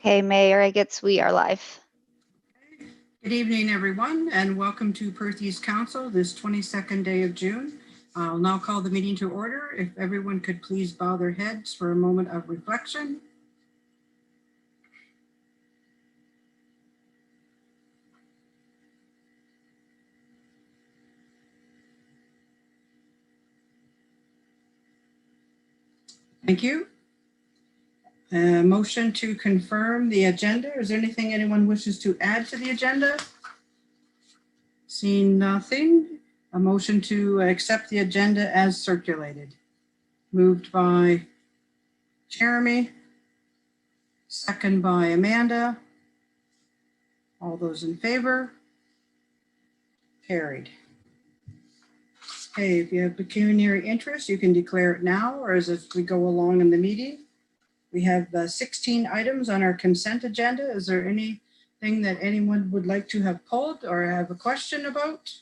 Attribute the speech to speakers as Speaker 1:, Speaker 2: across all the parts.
Speaker 1: Okay, Mayor, I guess we are live.
Speaker 2: Good evening, everyone, and welcome to Perth East Council this 22nd day of June. I'll now call the meeting to order. If everyone could please bow their heads for a moment of reflection. Thank you. Motion to confirm the agenda. Is there anything anyone wishes to add to the agenda? Seeing nothing, a motion to accept the agenda as circulated. Moved by Jeremy, second by Amanda. All those in favor? Carried. Okay, if you have pecuniary interest, you can declare it now or as we go along in the meeting. We have 16 items on our consent agenda. Is there anything that anyone would like to have pulled or have a question about?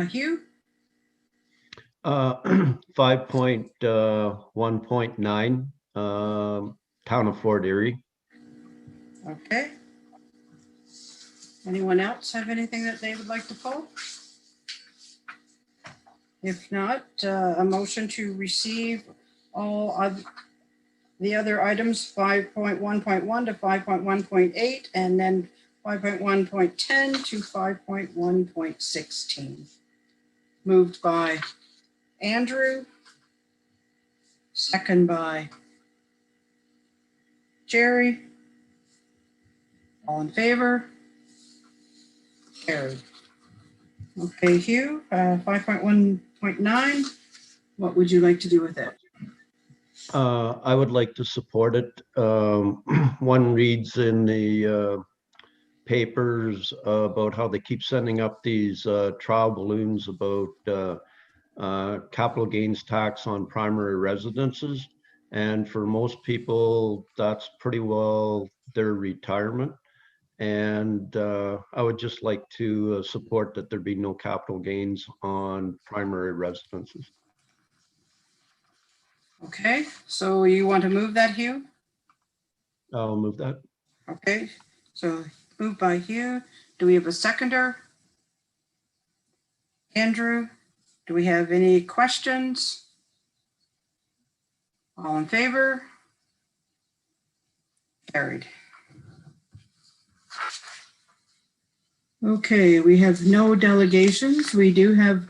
Speaker 2: Hugh?
Speaker 3: 5.1.9, Town of Fort Erie.
Speaker 2: Okay. Anyone else have anything that they would like to pull? If not, a motion to receive all of the other items, 5.1.1 to 5.1.8, and then 5.1.10 to 5.1.16. Moved by Andrew, second by Jerry. All in favor? Carried. Okay, Hugh, 5.1.9, what would you like to do with it?
Speaker 3: I would like to support it. One reads in the papers about how they keep sending up these trial balloons about capital gains tax on primary residences. And for most people, that's pretty well their retirement. And I would just like to support that there be no capital gains on primary residences.
Speaker 2: Okay, so you want to move that, Hugh?
Speaker 3: I'll move that.
Speaker 2: Okay, so moved by Hugh. Do we have a seconder? Andrew, do we have any questions? All in favor? Carried. Okay, we have no delegations. We do have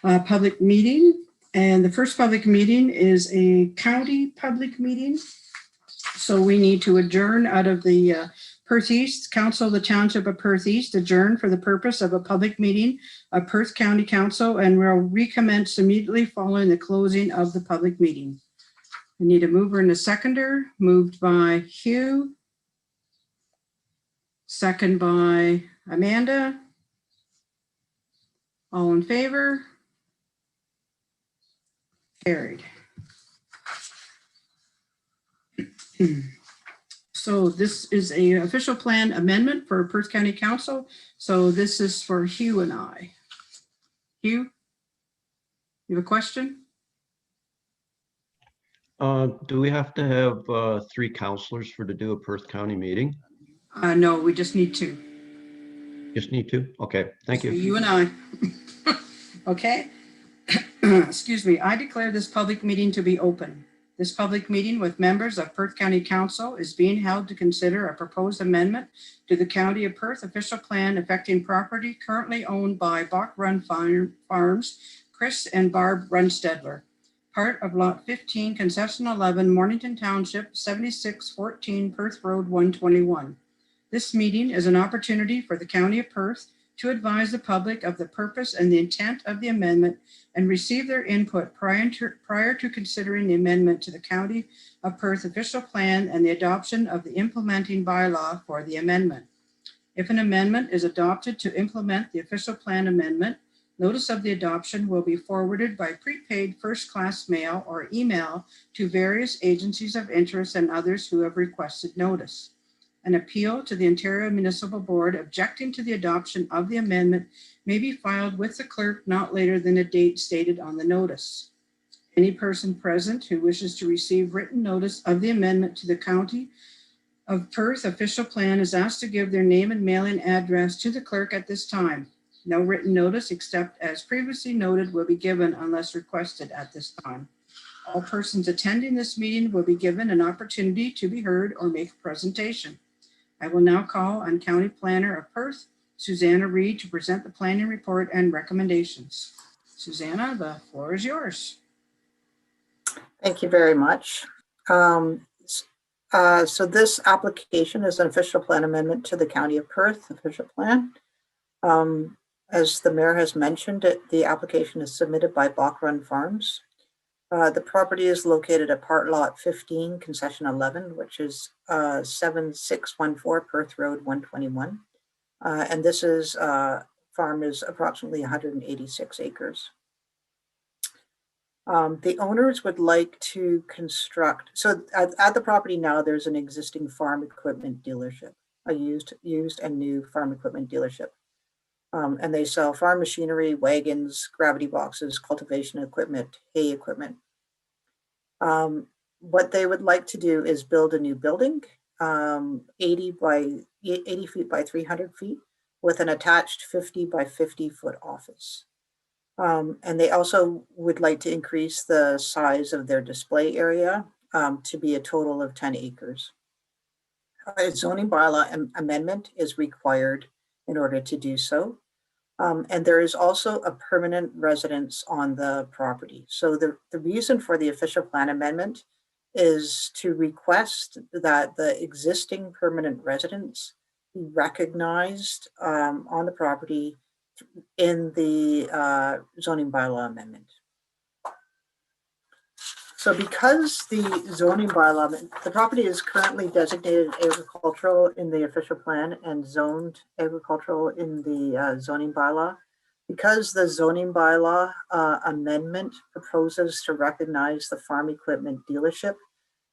Speaker 2: a public meeting, and the first public meeting is a county public meeting. So we need to adjourn out of the Perth East Council, the Township of Perth East, adjourn for the purpose of a public meeting of Perth County Council, and we'll recommence immediately following the closing of the public meeting. We need a mover and a seconder. Moved by Hugh. Second by Amanda. All in favor? Carried. So this is a official plan amendment for Perth County Council. So this is for Hugh and I. Hugh, you have a question?
Speaker 3: Do we have to have 3 councillors for to do a Perth County meeting?
Speaker 2: No, we just need 2.
Speaker 3: Just need 2? Okay, thank you.
Speaker 2: So you and I. Okay. Excuse me. I declare this public meeting to be open. This public meeting with members of Perth County Council is being held to consider a proposed amendment to the County of Perth official plan affecting property currently owned by Bach Run Farms, Chris and Barb Runstedler, part of Lot 15, Concession 11, Mornington Township, 7614 Perth Road 121. This meeting is an opportunity for the County of Perth to advise the public of the purpose and the intent of the amendment and receive their input prior to considering the amendment to the County of Perth official plan and the adoption of the implementing bylaw for the amendment. If an amendment is adopted to implement the official plan amendment, notice of the adoption will be forwarded by prepaid first-class mail or email to various agencies of interest and others who have requested notice. An appeal to the Ontario Municipal Board objecting to the adoption of the amendment may be filed with the clerk not later than a date stated on the notice. Any person present who wishes to receive written notice of the amendment to the County of Perth official plan is asked to give their name and mailing address to the clerk at this time. No written notice except as previously noted will be given unless requested at this time. All persons attending this meeting will be given an opportunity to be heard or make a presentation. I will now call on County Planner of Perth, Susanna Reed, to present the planning report and recommendations. Susanna, the floor is yours.
Speaker 4: Thank you very much. So this application is an official plan amendment to the County of Perth official plan. As the mayor has mentioned, the application is submitted by Bach Run Farms. The property is located at part lot 15, concession 11, which is 7614 Perth Road 121. And this is farm is approximately 186 acres. The owners would like to construct, so at the property now, there's an existing farm equipment dealership, a used and new farm equipment dealership. And they sell farm machinery, wagons, gravity boxes, cultivation equipment, hay equipment. What they would like to do is build a new building, 80 feet by 300 feet, with an attached 50 by 50 foot office. And they also would like to increase the size of their display area to be a total of 10 acres. A zoning bylaw amendment is required in order to do so. And there is also a permanent residence on the property. So the reason for the official plan amendment is to request that the existing permanent residence be recognized on the property in the zoning bylaw amendment. So because the zoning bylaw, the property is currently designated agricultural in the official plan and zoned agricultural in the zoning bylaw, because the zoning bylaw amendment proposes to recognize the farm equipment dealership,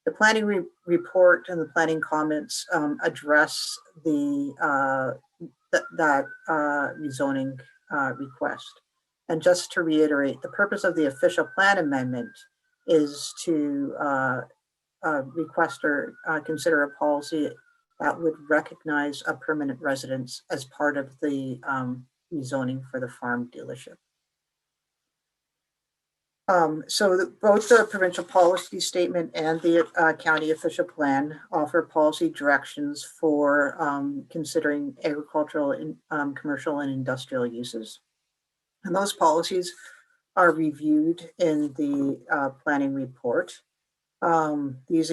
Speaker 4: the planning report and the planning comments address the that rezoning request. And just to reiterate, the purpose of the official plan amendment is to request or consider a policy that would recognize a permanent residence as part of the rezoning for the farm dealership. So both the provincial policy statement and the county official plan offer policy directions for considering agricultural, commercial, and industrial uses. And those policies are reviewed in the planning report. These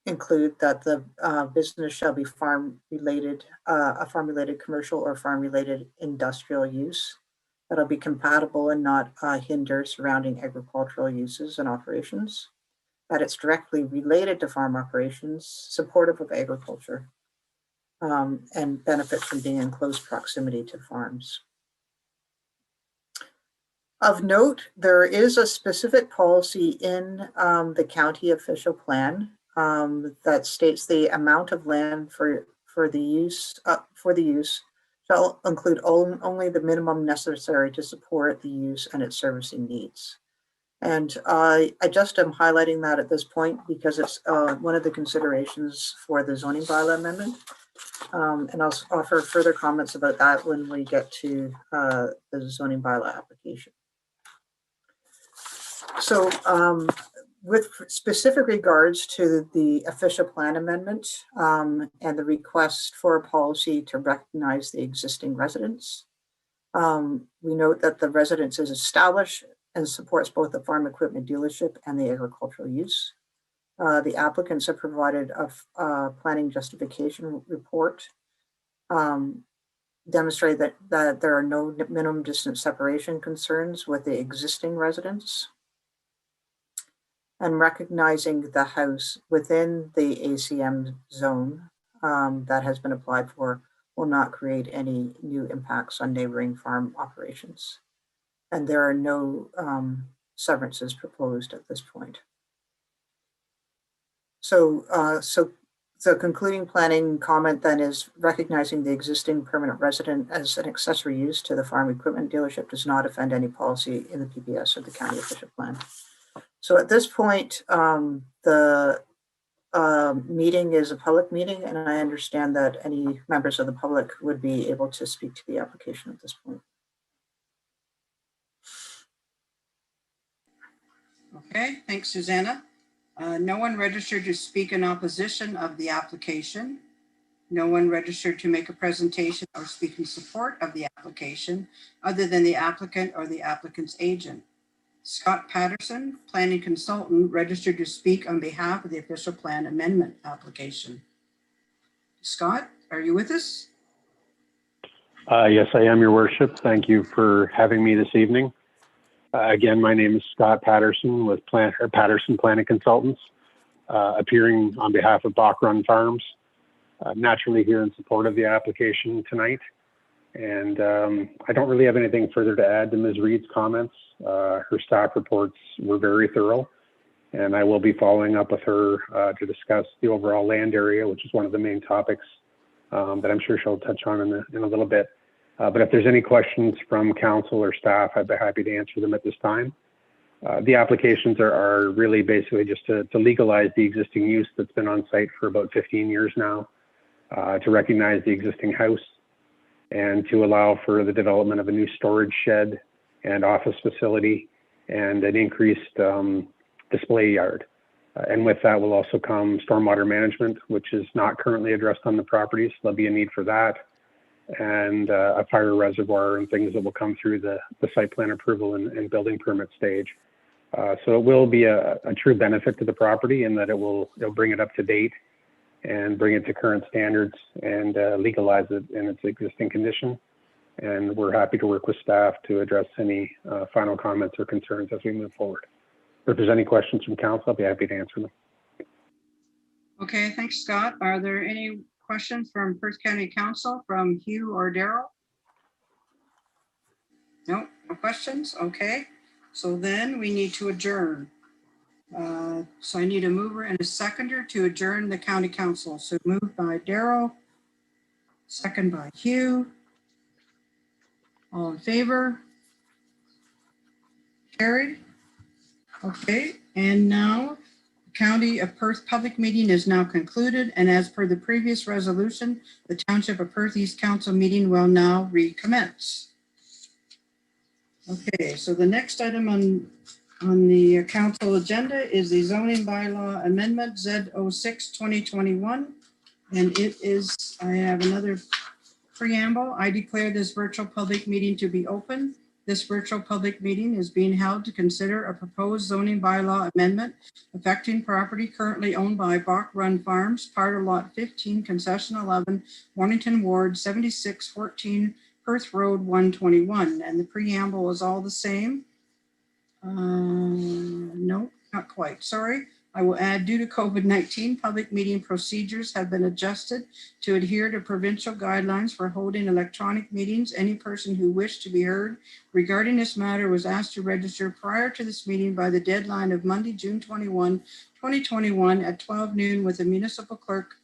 Speaker 4: include that the business shall be farm-related, a farm-related commercial or farm-related industrial use that'll be compatible and not hinder surrounding agricultural uses and operations, that it's directly related to farm operations, supportive of agriculture, and benefits from being in close proximity to farms. Of note, there is a specific policy in the county official plan that states the amount of land for the use shall include only the minimum necessary to support the use and its servicing needs. And I just am highlighting that at this point because it's one of the considerations for the zoning bylaw amendment. And I'll offer further comments about that when we get to the zoning bylaw application. So with specific regards to the official plan amendment and the request for a policy to recognize the existing residence, we note that the residence is established and supports both the farm equipment dealership and the agricultural use. The applicants have provided a planning justification report demonstrate that there are no minimum distance separation concerns with the existing residence, and recognizing the house within the ACM zone that has been applied for will not create any new impacts on neighboring farm operations. And there are no severances proposed at this point. So concluding planning comment then is recognizing the existing permanent resident as an accessory use to the farm equipment dealership does not offend any policy in the PBS or the county official plan. So at this point, the meeting is a public meeting, and I understand that any members of the public would be able to speak to the application at this point.
Speaker 2: Okay, thanks, Susanna. No one registered to speak in opposition of the application. No one registered to make a presentation or speak in support of the application other than the applicant or the applicant's agent. Scott Patterson, planning consultant, registered to speak on behalf of the official plan amendment application. Scott, are you with us?
Speaker 5: Yes, I am, Your Worship. Thank you for having me this evening. Again, my name is Scott Patterson with Patterson Planning Consultants, appearing on behalf of Bach Run Farms. Naturally here in support of the application tonight. And I don't really have anything further to add to Ms. Reed's comments. Her staff reports were very thorough, and I will be following up with her to discuss the overall land area, which is one of the main topics that I'm sure she'll touch on in a little bit. But if there's any questions from council or staff, I'd be happy to answer them at this time. The applications are really basically just to legalize the existing use that's been on site for about 15 years now, to recognize the existing house, and to allow for the development of a new storage shed and office facility and an increased display yard. And with that will also come stormwater management, which is not currently addressed on the property, so there'll be a need for that, and a fire reservoir and things that will come through the site plan approval and building permit stage. So it will be a true benefit to the property in that it'll bring it up to date and bring it to current standards and legalize it in its existing condition. And we're happy to work with staff to address any final comments or concerns as we move forward. If there's any questions from council, I'll be happy to answer them.
Speaker 2: Okay, thanks, Scott. Are there any questions from Perth County Council from Hugh or Daryl? No questions? Okay, so then we need to adjourn. So I need a mover and a seconder to adjourn the county council. So moved by Daryl, second by Hugh. All in favor? Carried. Okay, and now the County of Perth public meeting is now concluded, and as per the previous resolution, the Township of Perth East Council meeting will now recommence. Okay, so the next item on the council agenda is the zoning bylaw amendment Z06-2021. And it is, I have another preamble. I declare this virtual public meeting to be open. This virtual public meeting is being held to consider a proposed zoning bylaw amendment affecting property currently owned by Bach Run Farms, part of Lot 15, Concession 11, Mornington Ward, 7614, Perth Road 121. And the preamble is all the same. No, not quite. Sorry. I will add, due to COVID-19, public meeting procedures have been adjusted to adhere to provincial guidelines for holding electronic meetings. Any person who wished to be heard regarding this matter was asked to register prior to this meeting by the deadline of Monday, June 21, 2021 at 12 noon with the municipal clerk.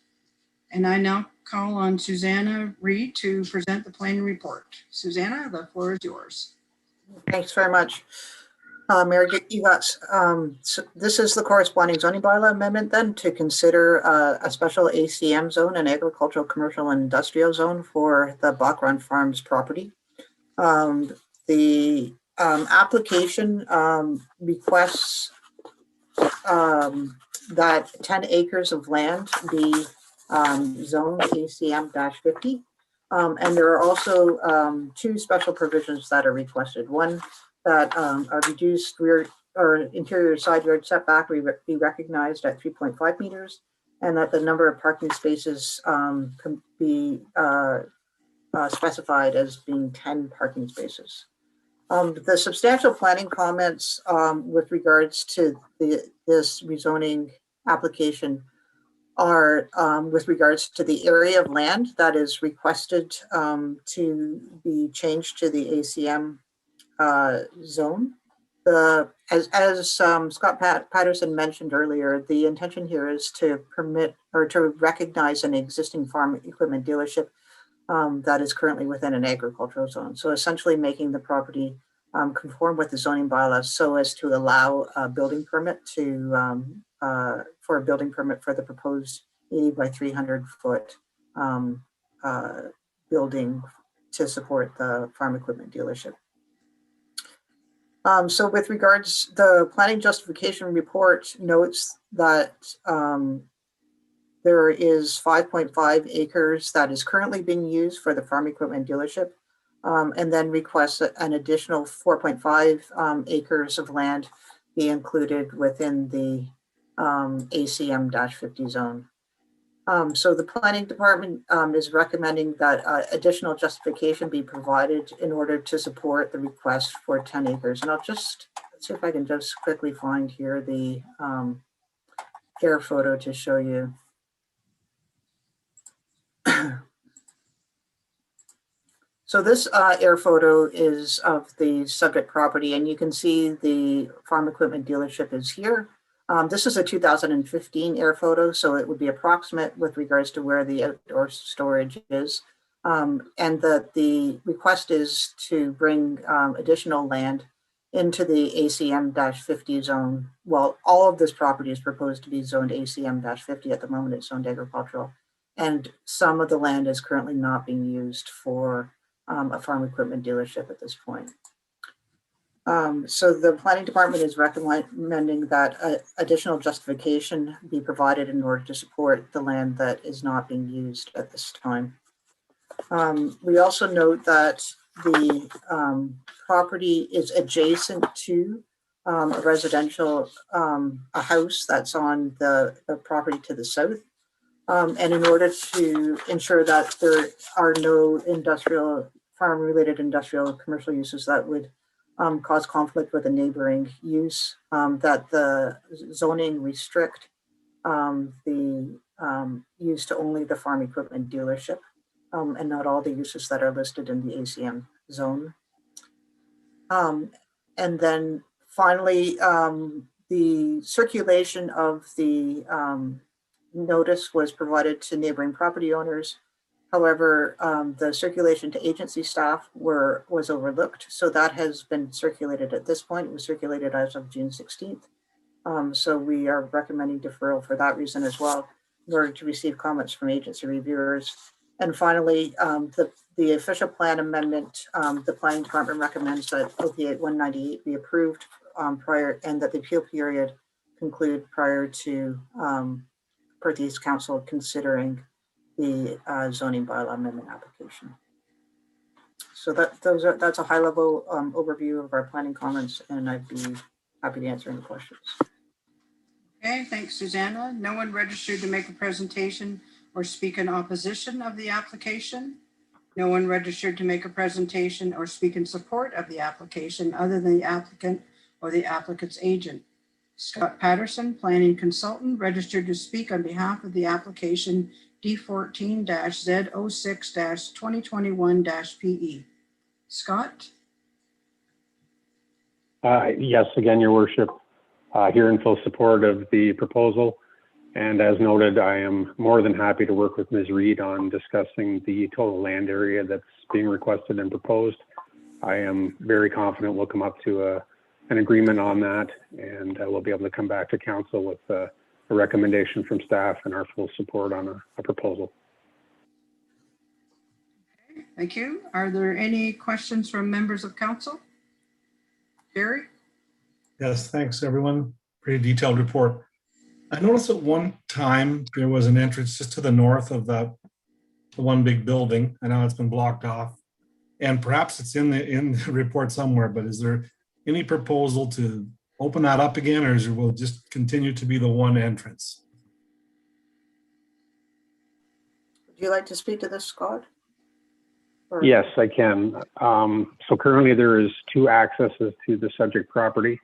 Speaker 2: And I now call on Susanna Reed to present the planning report. Susanna, the floor is yours.
Speaker 4: Thanks very much. Mayor Egots, so this is the corresponding zoning bylaw amendment then to consider a special ACM zone, an agricultural, commercial, and industrial zone for the Bach Run Farms property. The application requests that 10 acres of land be zoned ACM-50. And there are also two special provisions that are requested. One, that are reduced rear or interior side yard setback be recognized at 3.5 meters, and that the number of parking spaces can be specified as being 10 parking spaces. The substantial planning comments with regards to this rezoning application are with regards to the area of land that is requested to be changed to the ACM zone. As Scott Patterson mentioned earlier, the intention here is to permit or to recognize an existing farm equipment dealership that is currently within an agricultural zone. So essentially making the property conform with the zoning bylaws so as to allow a building permit for a building permit for the proposed 80 by 300 foot building to support the farm equipment dealership. So with regards, the planning justification report notes that there is 5.5 acres that is currently being used for the farm equipment dealership, and then requests an additional 4.5 acres of land be included within the ACM-50 zone. So the planning department is recommending that additional justification be provided in order to support the request for 10 acres. And I'll just see if I can just quickly find here the air photo to show you. So this air photo is of the subject property, and you can see the farm equipment dealership is here. This is a 2015 air photo, so it would be approximate with regards to where the outdoor storage is. And the request is to bring additional land into the ACM-50 zone. Well, all of this property is proposed to be zoned ACM-50. At the moment, it's zoned agricultural. And some of the land is currently not being used for a farm equipment dealership at this point. So the planning department is recommending that additional justification be provided in order to support the land that is not being used at this time. We also note that the property is adjacent to a residential, a house that's on the property to the south. And in order to ensure that there are no industrial, farm-related industrial commercial uses that would cause conflict with a neighboring use, that the zoning restrict the use to only the farm equipment dealership and not all the uses that are listed in the ACM zone. And then finally, the circulation of the notice was provided to neighboring property owners. However, the circulation to agency staff was overlooked. So that has been circulated at this point. It was circulated as of June 16th. So we are recommending deferral for that reason as well, in order to receive comments from agency reviewers. And finally, the official plan amendment, the planning department recommends that OP 198 be approved prior, and that the appeal period conclude prior to Perth East Council considering the zoning bylaw amendment application. So that's a high level overview of our planning comments, and I'd be happy to answer any questions.
Speaker 2: Okay, thanks, Susanna. No one registered to make a presentation or speak in opposition of the application. No one registered to make a presentation or speak in support of the application other than the applicant or the applicant's agent. Scott Patterson, planning consultant, registered to speak on behalf of the application D14-Z06-2021-PE. Scott?
Speaker 5: Yes, again, Your Worship, here in full support of the proposal. And as noted, I am more than happy to work with Ms. Reed on discussing the total land area that's being requested and proposed. I am very confident we'll come up to an agreement on that, and we'll be able to come back to council with a recommendation from staff and our full support on a proposal.
Speaker 2: Okay, thank you. Are there any questions from members of council? Jerry?
Speaker 6: Yes, thanks, everyone. Pretty detailed report. I noticed at one time there was an entrance just to the north of the one big building. I know it's been blocked off, and perhaps it's in the report somewhere, but is there any proposal to open that up again, or will it just continue to be the one entrance?
Speaker 4: Would you like to speak to this, Scott? Or...
Speaker 5: Yes, I can. So currently there is two accesses to the subject property.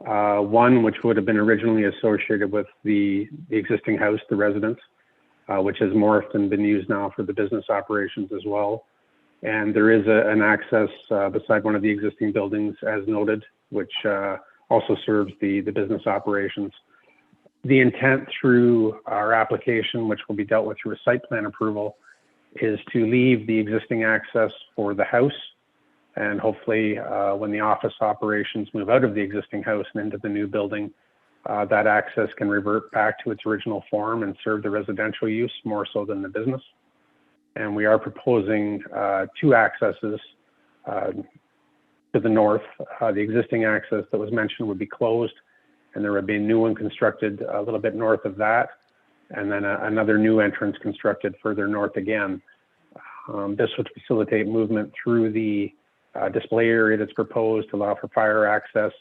Speaker 5: One which would have been originally associated with the existing house, the residence, which has morphed and been used now for the business operations as well. And there is an access beside one of the existing buildings, as noted, which also serves the business operations. The intent through our application, which will be dealt with through a site plan approval, is to leave the existing access for the house And hopefully when the office operations move out of the existing house and into the new building, that access can revert back to its original form and serve the residential use more so than the business. And we are proposing 2 accesses to the north. The existing access that was mentioned would be closed, and there would be a new one constructed a little bit north of that, and then another new entrance constructed further north again. This would facilitate movement through the display area that's proposed to allow for fire access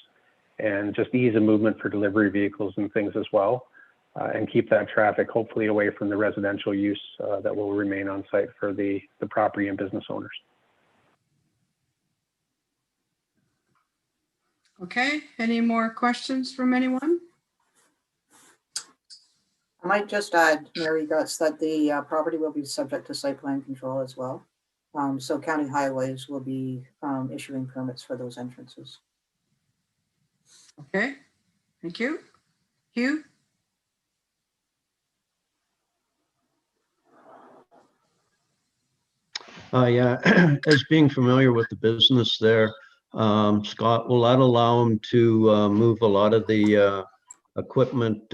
Speaker 5: and just ease of movement for delivery vehicles and things as well, and keep that traffic hopefully away from the residential use that will remain on site for the property and business owners.
Speaker 2: Okay, any more questions from anyone?
Speaker 4: I might just add, Mary Guts, that the property will be subject to site plan control as well. So county highways will be issuing permits for those entrances.
Speaker 2: Okay, thank you. Hugh?
Speaker 3: Yeah, as being familiar with the business there, Scott, will that allow him to move a lot of the equipment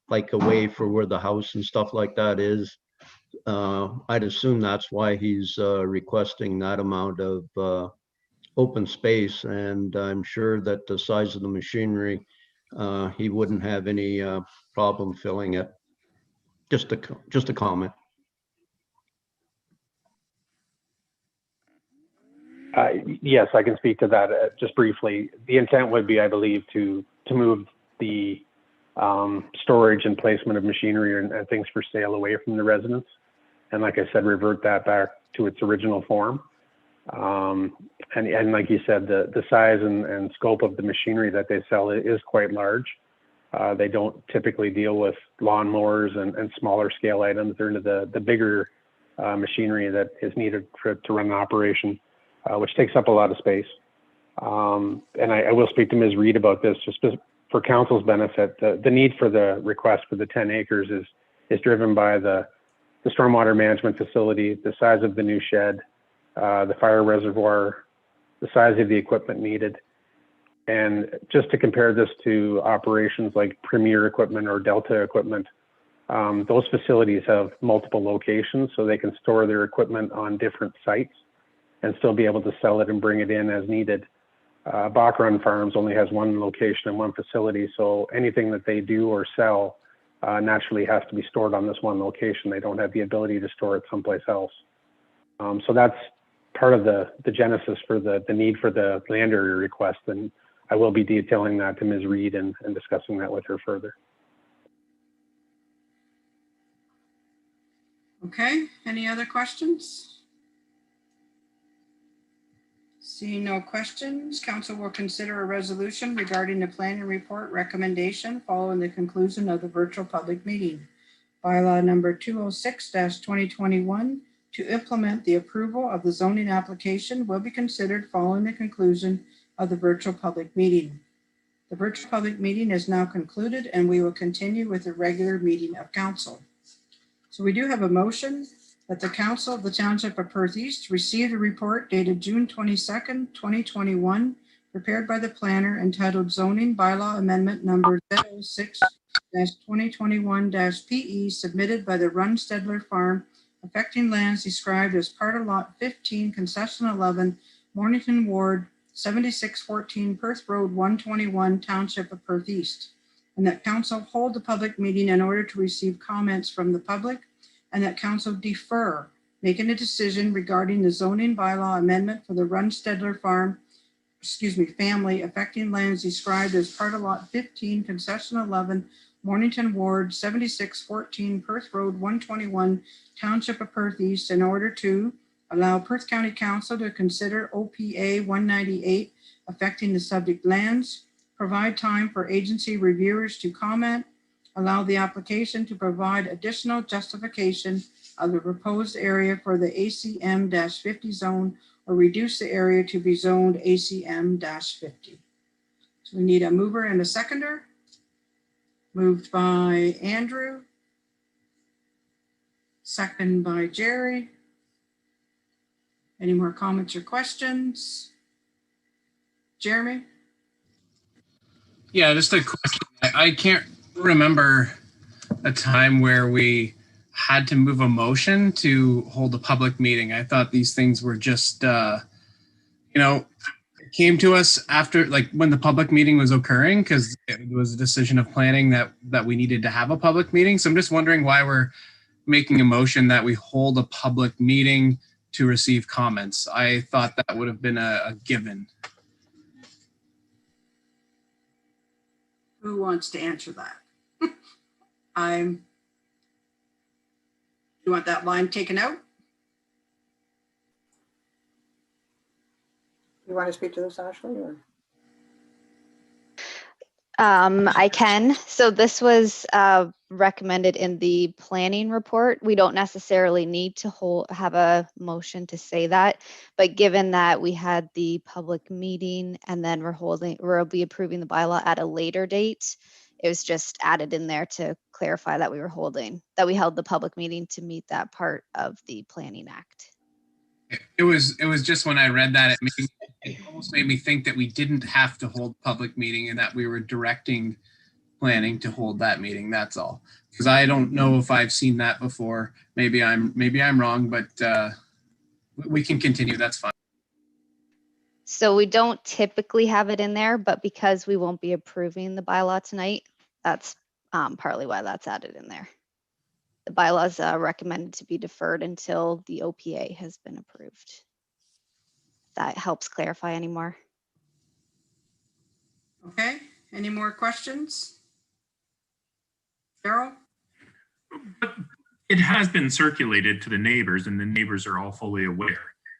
Speaker 3: like away from where the house and stuff like that is? I'd assume that's why he's requesting that amount of open space, and I'm sure that the size of the machinery, he wouldn't have any problem filling it. Just a comment.
Speaker 5: Yes, I can speak to that just briefly. The intent would be, I believe, to move the storage and placement of machinery and things for sale away from the residents. And like I said, revert that back to its original form. And like you said, the size and scope of the machinery that they sell is quite large. They don't typically deal with lawnmowers and smaller scale items. They're into the bigger machinery that is needed to run an operation, which takes up a lot of space. And I will speak to Ms. Reed about this just for council's benefit. The need for the request for the 10 acres is driven by the stormwater management facility, the size of the new shed, the fire reservoir, the size of the equipment needed. And just to compare this to operations like Premier equipment or Delta equipment, those facilities have multiple locations, so they can store their equipment on different sites and still be able to sell it and bring it in as needed. Bach Run Farms only has one location and one facility, so anything that they do or sell naturally has to be stored on this one location. They don't have the ability to store it someplace else. So that's part of the genesis for the need for the land area request, and I will be detailing that to Ms. Reed and discussing that with her further.
Speaker 2: Okay, any other questions? Seeing no questions, council will consider a resolution regarding the planning report recommendation following the conclusion of the virtual public meeting. Bylaw number 206-2021 to implement the approval of the zoning application will be considered following the conclusion of the virtual public meeting. The virtual public meeting is now concluded and we will continue with the regular meeting of council. So we do have a motion that the Council of the Township of Perth East receive the report dated June 22nd, 2021, prepared by the planner entitled Zoning Bylaw Amendment Number 06-2021-PE submitted by the Runstedler Farm affecting lands described as part of Lot 15, Concession 11, Mornington Ward, 7614 Perth Road 121, Township of Perth East, and that council hold the public meeting in order to receive comments from the public, and that council defer making a decision regarding the zoning bylaw amendment for the Runstedler Farm, family affecting lands described as part of Lot 15, Concession 11, Mornington Ward, 7614 Perth Road 121, Township of Perth East, in order to allow Perth County Council to consider OPA 198 affecting the subject lands, provide time for agency reviewers to comment, allow the application to provide additional justification of the proposed area for the ACM-50 zone or reduce the area to be zoned ACM-50. So we need a mover and a seconder. Moved by Andrew. Second by Jerry. Any more comments or questions? Jeremy?
Speaker 7: Yeah, just a question. I can't remember a time where we had to move a motion to hold a public meeting. I thought these things were just, it came to us after, like, when the public meeting was occurring, because it was a decision of planning that we needed to have a public meeting. So I'm just wondering why we're making a motion that we hold a public meeting to receive comments. I thought that would have been a given.
Speaker 2: Who wants to answer that? You want that line taken out?
Speaker 4: You want to speak to this, Ashley, or?
Speaker 1: I can. So this was recommended in the planning report. We don't necessarily need to have a motion to say that, but given that we had the public meeting and then we'll be approving the bylaw at a later date, it was just added in there to clarify that we held the public meeting to meet that part of the Planning Act.
Speaker 7: It was just when I read that, it almost made me think that we didn't have to hold public meeting and that we were directing planning to hold that meeting. That's all. Because I don't know if I've seen that before. Maybe I'm wrong, but we can continue. That's fine.
Speaker 1: So we don't typically have it in there, but because we won't be approving the bylaw tonight, that's partly why that's added in there. The bylaw is recommended to be deferred until the OPA has been approved. That helps clarify any more.
Speaker 2: Okay, any more questions? Daryl?
Speaker 8: It has been circulated to the neighbors and the neighbors are all fully aware.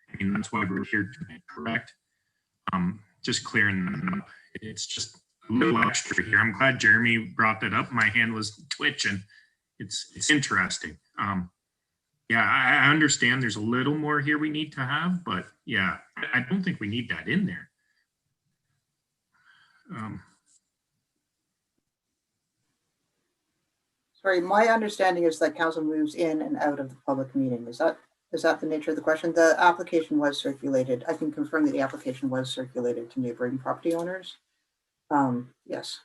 Speaker 8: I mean, that's why we're here tonight, correct? Just clearing them up. It's just a little extra here. I'm glad Jeremy brought that up. My hand was twitching. It's interesting. Yeah, I understand there's a little more here we need to have, but yeah, I don't think we need that in there.
Speaker 4: Sorry, my understanding is that council moves in and out of the public meeting. Is that the nature of the question? The application was circulated. I can confirm that the application was circulated to neighboring property owners. Yes.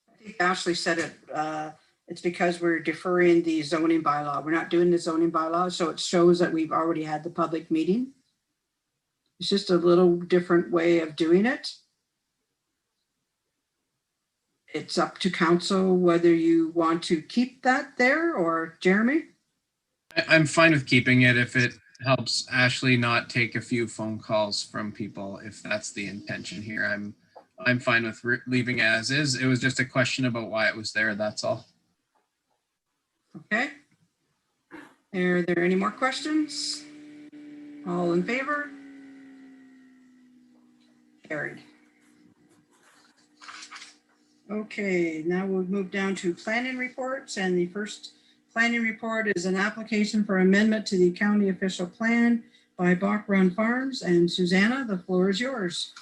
Speaker 2: I think Ashley said it. It's because we're deferring the zoning bylaw. We're not doing the zoning bylaw, so it shows that we've already had the public meeting. It's just a little different way of doing it. It's up to council whether you want to keep that there, or Jeremy?
Speaker 7: I'm fine with keeping it if it helps Ashley not take a few phone calls from people, if that's the intention here. I'm fine with leaving it as is. It was just a question about why it was there, that's all.
Speaker 2: Okay. Are there any more questions? All in favor? Carried. Okay, now we'll move down to planning reports, and the first planning report is an application for amendment to the county official plan by Bach Run Farms. And Susanna, the floor is yours.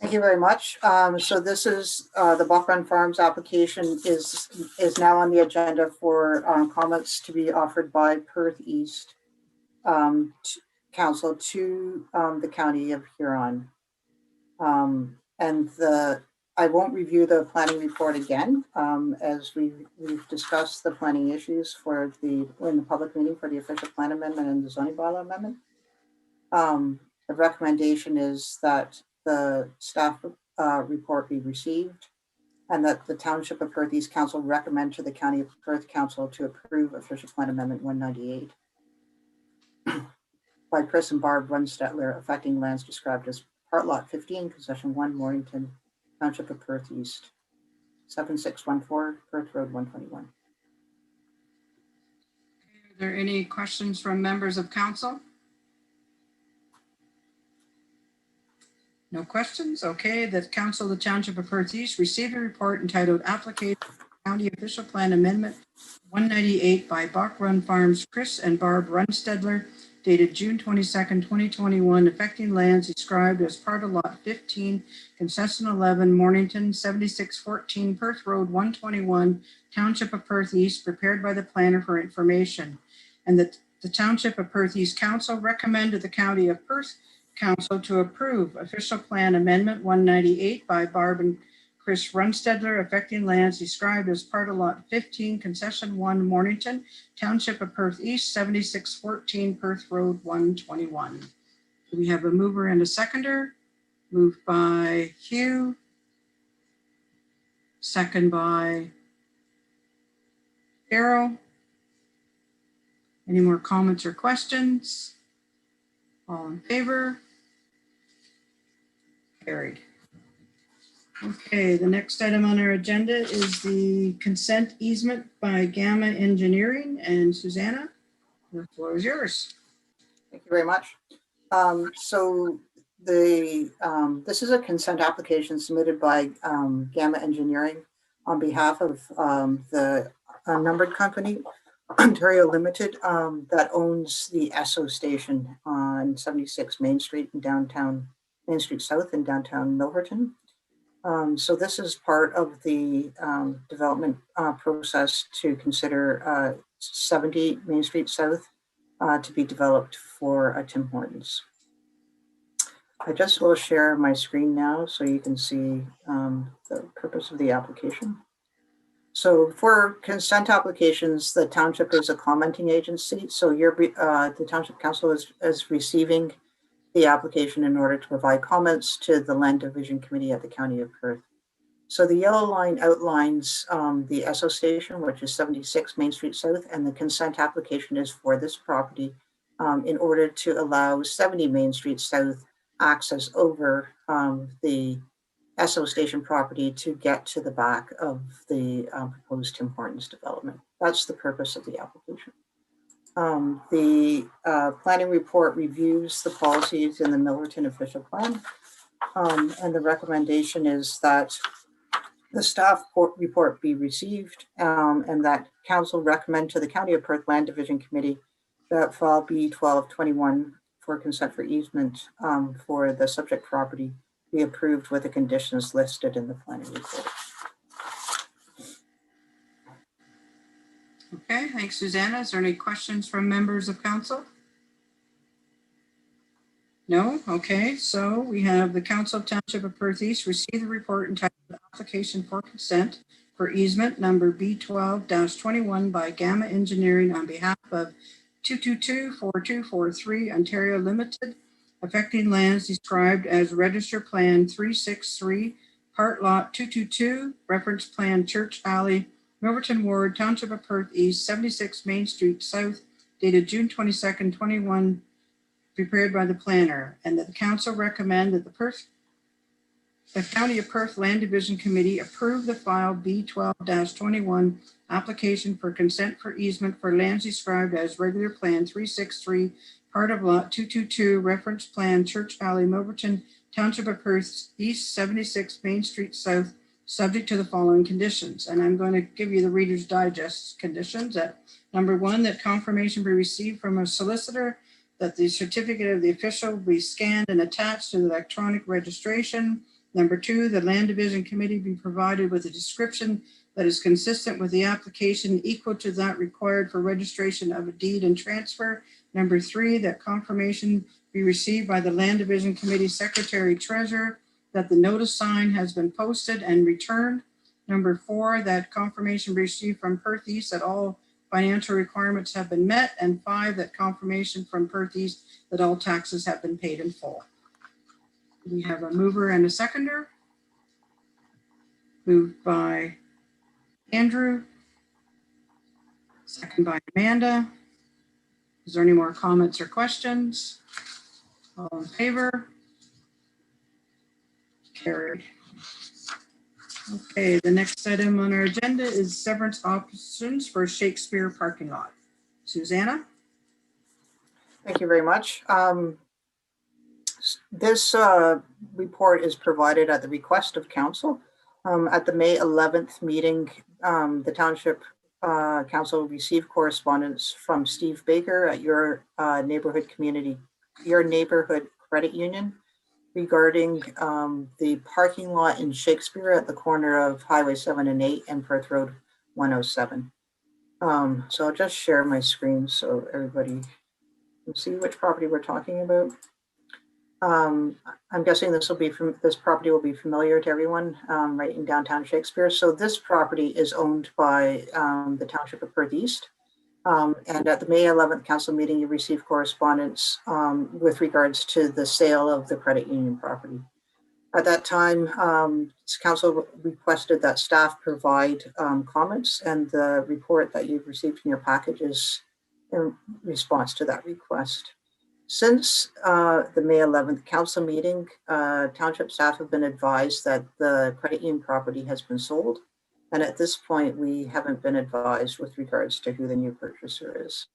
Speaker 4: Thank you very much. So this is the Bach Run Farms application is now on the agenda for comments to be offered by Perth East Council to the County of Huron. And I won't review the planning report again, as we've discussed the planning issues in the public meeting for the official plan amendment and the zoning bylaw amendment. The recommendation is that the staff report be received and that the Township of Perth East Council recommend to the County of Perth Council to approve official plan amendment 198 by Chris and Barb Runstetler, affecting lands described as Part Lot 15, Concession 1, Mornington, Township of Perth East, 7614, Perth Road 121.
Speaker 2: Are there any questions from members of council? No questions? Okay, the Council of the Township of Perth East received a report entitled Application County Official Plan Amendment 198 by Bach Run Farms, Chris and Barb Runstedler, dated June 22nd, 2021, affecting lands described as part of Lot 15, Concession 11, Mornington, 7614, Perth Road 121, Township of Perth East, prepared by the planner for information. and that the Township of Perth East Council recommend to the County of Perth Council to approve Official Plan Amendment 198 by Barb and Chris Runstedler affecting lands described as part of Lot 15, Concession 1, Mornington, Township of Perth East, 7614 Perth Road 121. Do we have a mover and a seconder? Moved by Hugh. Second by Carol. Any more comments or questions? All in favor? Carried. Okay, the next item on our agenda is the consent easement by Gamma Engineering. And Susanna, the floor is yours.
Speaker 4: Thank you very much. So this is a consent application submitted by Gamma Engineering on behalf of the numbered company, Ontario Limited, that owns the Esso station on 76 Main Street in downtown, Main Street South in downtown Milverton. So this is part of the development process to consider 70 Main Street South to be developed for Tim Hortons. I just will share my screen now so you can see the purpose of the application. So for consent applications, the township is a commenting agency. So the Township Council is receiving the application in order to provide comments to the Land Division Committee at the County of Perth. So the yellow line outlines the Esso station, which is 76 Main Street South, and the consent application is for this property in order to allow 70 Main Street South access over the Esso station property to get to the back of the proposed Tim Hortons development. That's the purpose of the application. The planning report reviews the policies in the Milverton official plan, and the recommendation is that the staff report be received and that council recommend to the County of Perth Land Division Committee that file B1221 for consent for easement for the subject property be approved with the conditions listed in the planning report.
Speaker 2: Okay, thanks, Susanna. Is there any questions from members of council? No? Okay, so we have the Council of Township of Perth East receive the report entitled Application for Consent for Easement number B12-21 by Gamma Engineering on behalf of 222-4243 Ontario Limited, affecting lands described as Register Plan 363, Part Lot 222, Reference Plan Church Alley, Milverton Ward, Township of Perth East, 76 Main Street South, dated June 22nd, 21, prepared by the planner, and that the council recommend that the County of Perth Land Division Committee approve the file B12-21 application for consent for easement for lands described as Regular Plan 363, part of Lot 222, Reference Plan Church Alley, Milverton, Township of Perth East, 76 Main Street South, subject to the following conditions. And I'm going to give you the Reader's Digest conditions. That number 1, that confirmation be received from a solicitor that the certificate of the official be scanned and attached to the electronic registration. Number 2, the Land Division Committee be provided with a description that is consistent with the application equal to that required for registration of a deed and transfer. Number 3, that confirmation be received by the Land Division Committee Secretary Treasurer that the notice sign has been posted and returned. Number 4, that confirmation be received from Perth East that all financial requirements have been met. And 5, that confirmation from Perth East that all taxes have been paid in full. We have a mover and a seconder. Moved by Andrew. Second by Amanda. Is there any more comments or questions? All in favor? Carried. Okay, the next item on our agenda is severance options for Shakespeare parking lot. Susanna?
Speaker 4: Thank you very much. This report is provided at the request of council. At the May 11th meeting, the Township Council received correspondence from Steve Baker at your neighborhood credit union regarding the parking lot in Shakespeare at the corner of Highway 7 and 8 and Perth Road 107. So I'll just share my screen so everybody can see which property we're talking about. I'm guessing this property will be familiar to everyone, right in downtown Shakespeare. So this property is owned by the Township of Perth East. And at the May 11th council meeting, you received correspondence with regards to the sale of the credit union property. At that time, council requested that staff provide comments, and the report that you've received in your package is in response to that request. Since the May 11th council meeting, township staff have been advised that the credit union property has been sold. And at this point, we haven't been advised with regards to who the new purchaser is.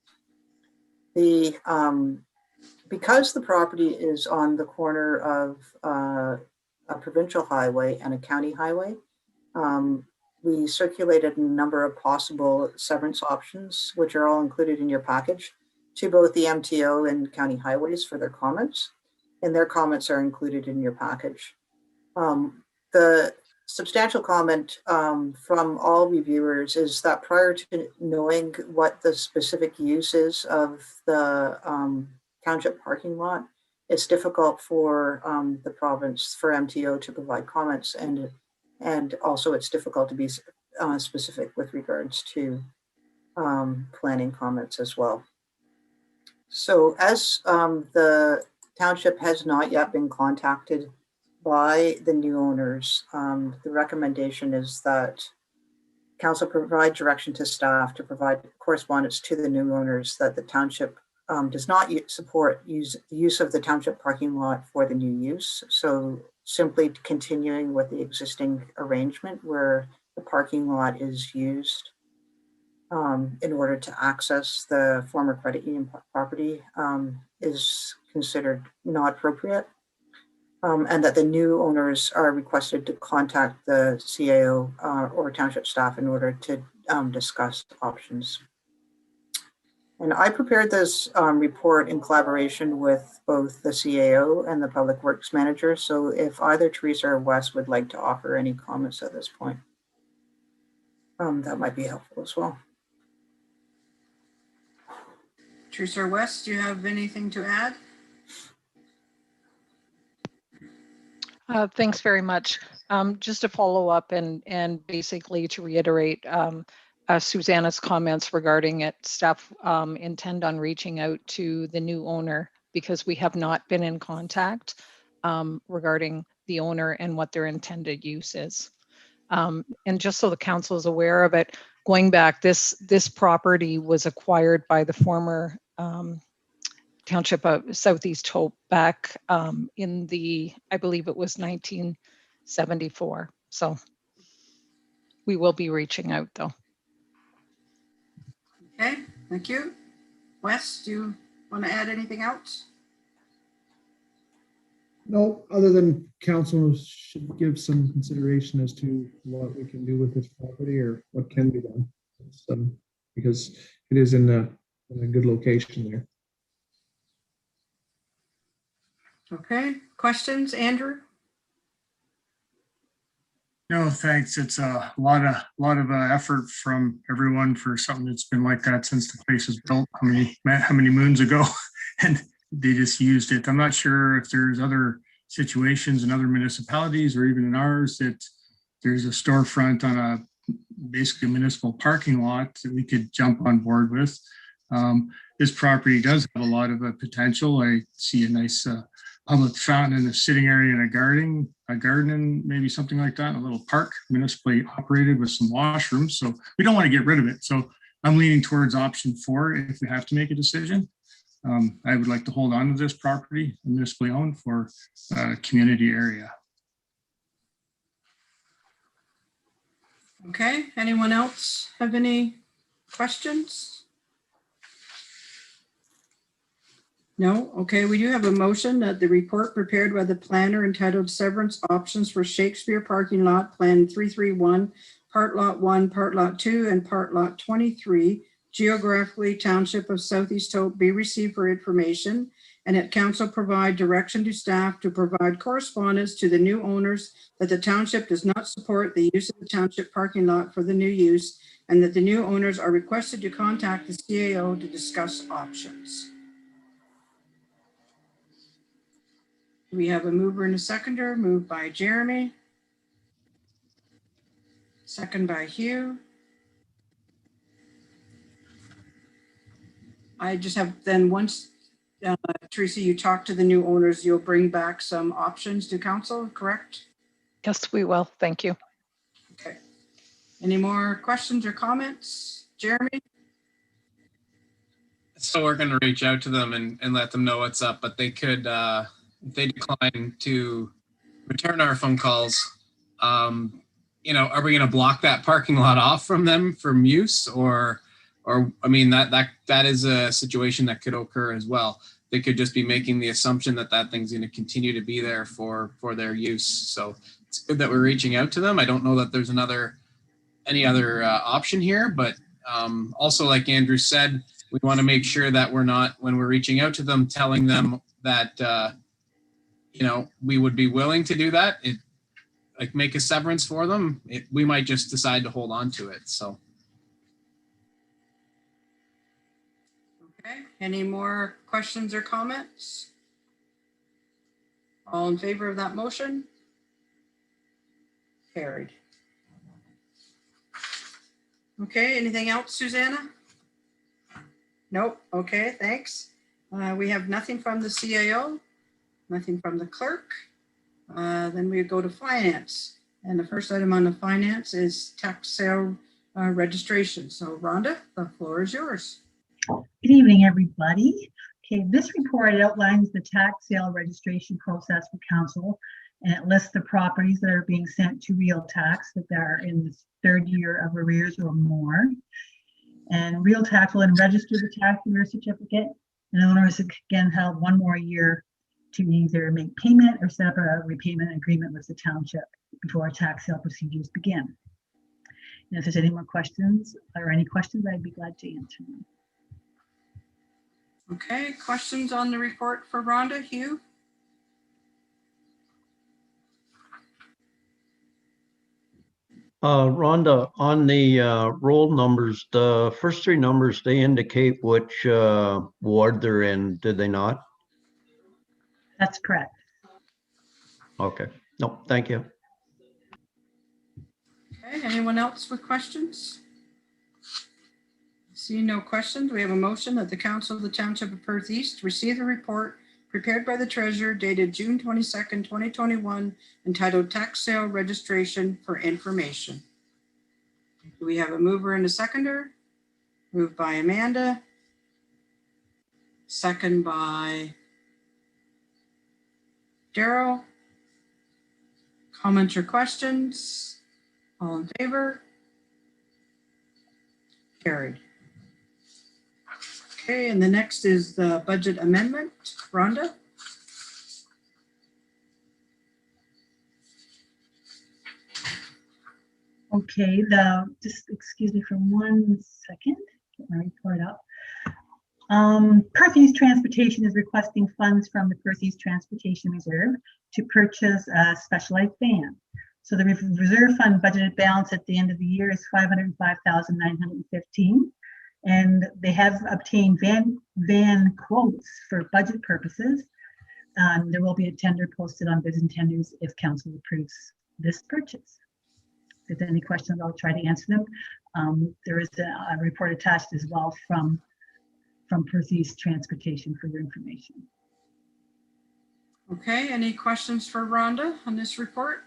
Speaker 4: Because the property is on the corner of a provincial highway and a county highway, we circulated a number of possible severance options, which are all included in your package, to both the MTO and county highways for their comments. And their comments are included in your package. The substantial comment from all reviewers is that prior to knowing what the specific use is of the township parking lot, it's difficult for the province, for MTO to provide comments, and also it's difficult to be specific with regards to planning comments as well. So as the township has not yet been contacted by the new owners, the recommendation is that council provide direction to staff to provide correspondence to the new owners that the township does not support the use of the township parking lot for the new use. So simply continuing with the existing arrangement where the parking lot is used in order to access the former credit union property is considered not appropriate. And that the new owners are requested to contact the CAO or township staff in order to discuss options. And I prepared this report in collaboration with both the CAO and the Public Works Manager. So if either Teresa or Wes would like to offer any comments at this point, that might be helpful as well.
Speaker 2: Teresa or Wes, do you have anything to add?
Speaker 9: Thanks very much. Just to follow up and basically to reiterate Susanna's comments regarding it, staff intend on reaching out to the new owner because we have not been in contact regarding the owner and what their intended use is. And just so the council is aware of it, going back, this property was acquired by the former Township of Southeast Hope back in the, I believe it was 1974. So we will be reaching out though.
Speaker 2: Okay, thank you. Wes, do you want to add anything else?
Speaker 10: No, other than council should give some consideration as to what we can do with this property or what can be done. Because it is in a good location there.
Speaker 2: Okay, questions, Andrew?
Speaker 11: No, thanks. It's a lot of effort from everyone for something that's been like that since the place was built. How many moons ago, and they just used it. I'm not sure if there's other situations in other municipalities or even in ours that there's a storefront on a basically municipal parking lot that we could jump on board with. This property does have a lot of potential. I see a nice public fountain in the sitting area and a garden and maybe something like that, a little park municipally operated with some washrooms. So we don't want to get rid of it. So I'm leaning towards option 4 if we have to make a decision. I would like to hold on to this property, municipally owned, for a community area.
Speaker 2: Okay, anyone else have any questions? No? Okay, we do have a motion that the report prepared by the planner entitled Severance Options for Shakespeare Parking Lot Plan 331, Part Lot 1, Part Lot 2, and Part Lot 23, geographically Township of Southeast Hope, be received for information and that council provide direction to staff to provide correspondence to the new owners that the township does not support the use of the township parking lot for the new use, and that the new owners are requested to contact the CAO to discuss options. We have a mover and a seconder. Moved by Jeremy. Second by Hugh. I just have then once, Teresa, you talk to the new owners, you'll bring back some options to council, correct?
Speaker 9: Yes, we will. Thank you.
Speaker 2: Okay. Any more questions or comments? Jeremy?
Speaker 7: So we're going to reach out to them and let them know what's up, but they could, if they decline to return our phone calls, you know, are we going to block that parking lot off from them from use, or I mean, that is a situation that could occur as well. They could just be making the assumption that that thing's going to continue to be there for their use. So it's good that we're reaching out to them. I don't know that there's any other option here, but also, like Andrew said, we want to make sure that we're not, when we're reaching out to them, telling them that, you know, we would be willing to do that. Like make a severance for them. We might just decide to hold on to it. So.
Speaker 2: Okay. Any more questions or comments? All in favor of that motion? Carried. Okay. Anything else, Susanna? Nope. Okay. Thanks. We have nothing from the CAO, nothing from the clerk. Then we go to finance. And the first item on the finance is tax sale registration. So Rhonda, the floor is yours.
Speaker 12: Good evening, everybody. Okay, this report outlines the tax sale registration process for council, and it lists the properties that are being sent to real tax that are in the third year of arrears or more. And real tax will then register the tax arrears certificate, and owners again have one more year to either make payment or set up a repayment agreement with the township before tax sale procedures begin. And if there's any more questions or any questions, I'd be glad to answer them.
Speaker 2: Okay, questions on the report for Rhonda? Hugh?
Speaker 3: Rhonda, on the roll numbers, the first three numbers, they indicate which ward they're in, did they not?
Speaker 12: That's correct.
Speaker 3: Okay. No, thank you.
Speaker 2: Okay, anyone else with questions? See no questions. We have a motion that the Council of the Township of Perth East receive the report prepared by the treasurer dated June 22nd, 2021, entitled Tax Sale Registration for Information. Do we have a mover and a seconder? Moved by Amanda. Second by Daryl. Comments or questions? All in favor? Carried. Okay, and the next is the budget amendment. Rhonda?
Speaker 12: Okay, just excuse me for 1 second, get my report up. Perth East Transportation is requesting funds from the Perth East Transportation Reserve to purchase a specialized van. So the reserve fund budgeted balance at the end of the year is $505,915. And they have obtained van quotes for budget purposes. There will be a tender posted on Bids and Tenders if council approves this purchase. If there's any questions, I'll try to answer them. There is a report attached as well from Perth East Transportation for your information.
Speaker 2: Okay, any questions for Rhonda on this report?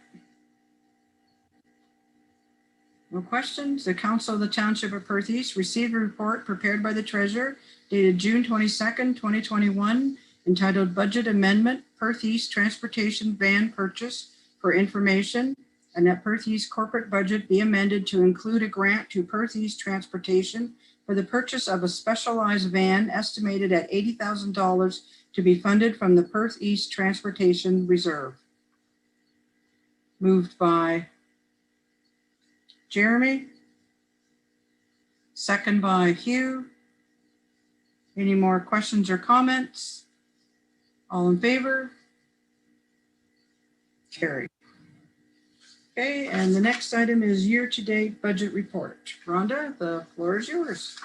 Speaker 2: No questions. The Council of the Township of Perth East received a report prepared by the treasurer dated June 22nd, 2021, entitled Budget Amendment, Perth East Transportation Van Purchase for Information, and that Perth East corporate budget be amended to include a grant to Perth East Transportation for the purchase of a specialized van estimated at $80,000 to be funded from the Perth East Transportation Reserve. Moved by Jeremy. Second by Hugh. Any more questions or comments? All in favor? Carried. Okay, and the next item is year-to-date budget report. Rhonda, the floor is yours.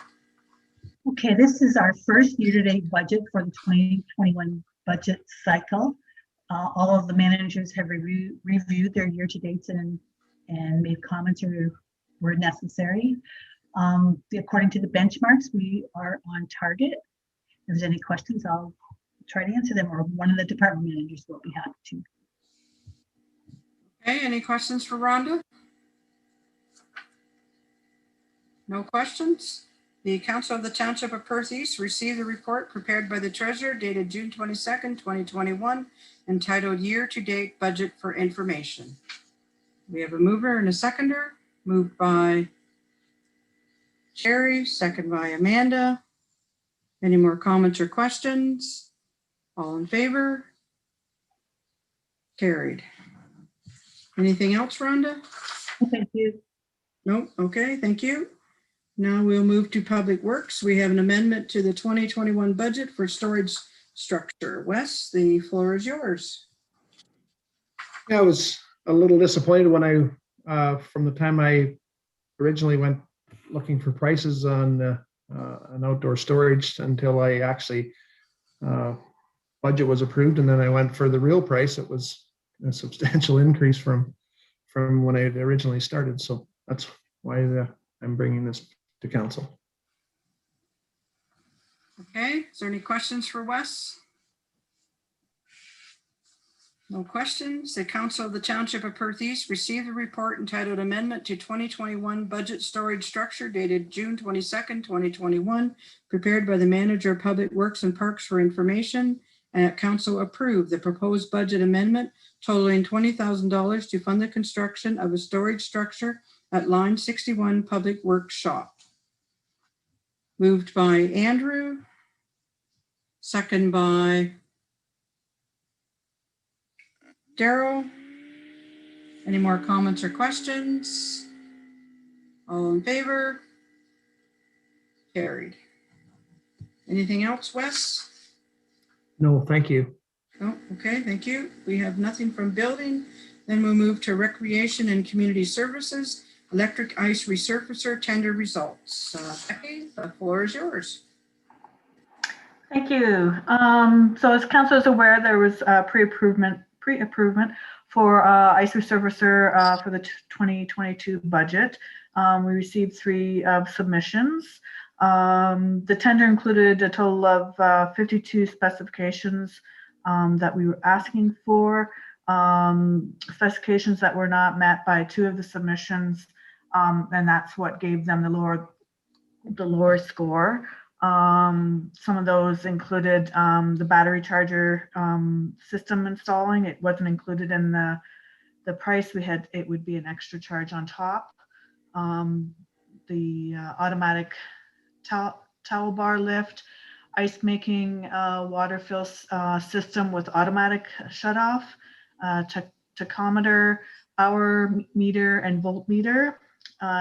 Speaker 12: Okay, this is our first year-to-date budget for the 2021 budget cycle. All of the managers have reviewed their year-to-dates and made comments where necessary. According to the benchmarks, we are on target. If there's any questions, I'll try to answer them, or one of the department managers will be happy to.
Speaker 2: Okay, any questions for Rhonda? No questions? The Council of the Township of Perth East received a report prepared by the treasurer dated June 22nd, 2021, entitled Year-to-Date Budget for Information. We have a mover and a seconder. Moved by Sherry, second by Amanda. Any more comments or questions? All in favor? Carried. Anything else, Rhonda?
Speaker 12: Thank you.
Speaker 2: No, okay, thank you. Now we'll move to Public Works. We have an amendment to the 2021 budget for storage structure. Wes, the floor is yours.
Speaker 10: Yeah, I was a little disappointed when from the time I originally went looking for prices on an outdoor storage until I actually budget was approved, and then I went for the real price. It was a substantial increase from when I had originally started. So that's why I'm bringing this to council.
Speaker 2: Okay, is there any questions for Wes? No questions. The Council of the Township of Perth East received a report entitled Amendment to 2021 Budget Storage Structure dated June 22nd, 2021, prepared by the Manager of Public Works and Parks for information. And Council approved the proposed budget amendment totaling $20,000 to fund the construction of a storage structure at line 61 Public Works Shop. Moved by Andrew, second by Daryl. Any more comments or questions? All in favor? Carried. Anything else, Wes?
Speaker 10: No, thank you.
Speaker 2: Oh, okay, thank you. We have nothing from building. Then we'll move to recreation and community services. Electric ice resurfacer tender results. Becky, the floor is yours.
Speaker 13: Thank you. So as council is aware, there was pre-approvement for ice resurfacer for the 2022 budget. We received 3 submissions. The tender included a total of 52 specifications that we were asking for. Specifications that were not met by 2 of the submissions, and that's what gave them the lower score. Some of those included the battery charger system installing. It wasn't included in the price we had. It would be an extra charge on top. The automatic towel bar lift, ice making water fill system with automatic shutoff, tachometer, hour meter and voltmeter,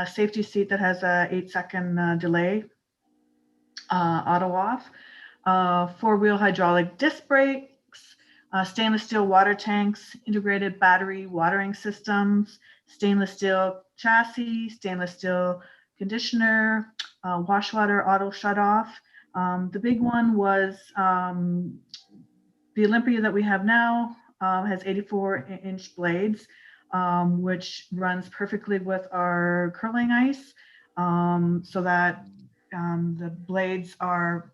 Speaker 13: safety seat that has a 8-second delay, auto off, 4-wheel hydraulic disc brakes, stainless steel water tanks, integrated battery watering systems, stainless steel chassis, stainless steel conditioner, wash water auto shut off. The big one was the Olympia that we have now has 84-inch blades, which runs perfectly with our curling ice, so that the blades are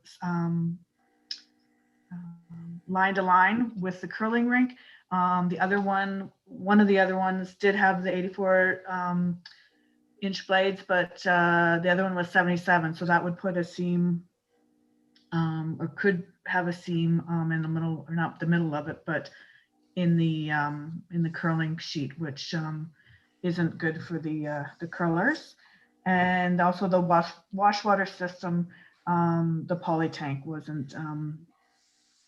Speaker 13: line to line with the curling rink. The other one of the other ones did have the 84-inch blades, but the other one was 77, so that would put a seam, or could have a seam in the middle, or not the middle of it, but in the curling sheet, which isn't good for the curlers. And also the wash water system, the poly tank wasn't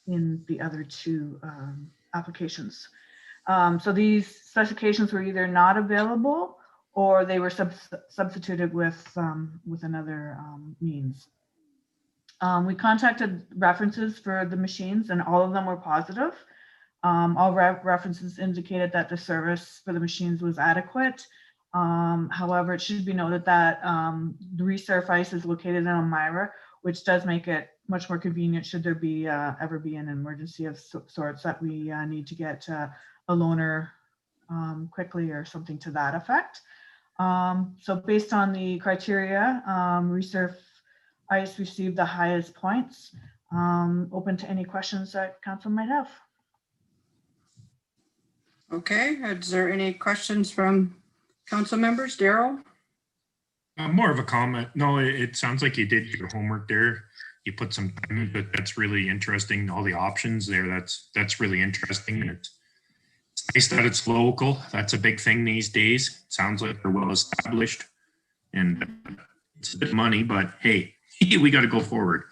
Speaker 13: in the other 2 applications. So these specifications were either not available or they were substituted with another means. We contacted references for the machines and all of them were positive. All references indicated that the service for the machines was adequate. However, it should be noted that the resurf ice is located in Elmira, which does make it much more convenient should there be ever be an emergency of sorts that we need to get a loaner quickly or something to that effect. So based on the criteria, resurf ice received the highest points. Open to any questions that council might have.
Speaker 2: Okay, is there any questions from council members? Daryl?
Speaker 8: More of a comment. No, it sounds like you did your homework there. You put some time in, but that's really interesting. All the options there, that's really interesting. And it's nice that it's local. That's a big thing these days. It sounds like they're well established and it's a bit of money, but hey, we got to go forward.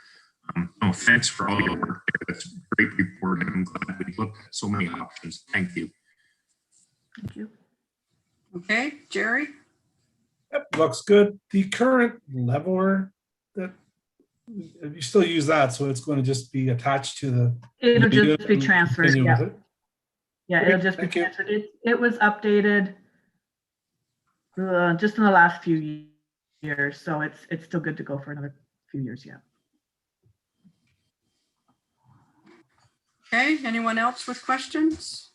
Speaker 8: No, thanks for all your work there. That's a great report. I'm glad we looked at so many options. Thank you.
Speaker 13: Thank you.
Speaker 2: Okay, Jerry?
Speaker 6: Yep, looks good. The current leveler, that you still use that, so it's going to just be attached to the.
Speaker 13: It'll
Speaker 6: unit
Speaker 13: just be
Speaker 6: and
Speaker 13: transferred.
Speaker 6: continue
Speaker 13: Yeah,
Speaker 6: with it.
Speaker 13: yeah,
Speaker 6: Great,
Speaker 13: it'll just be
Speaker 6: thank you.
Speaker 13: transferred. It was updated just in the last few years, so it's still good to go for another few years. Yeah.
Speaker 2: Okay, anyone else with questions?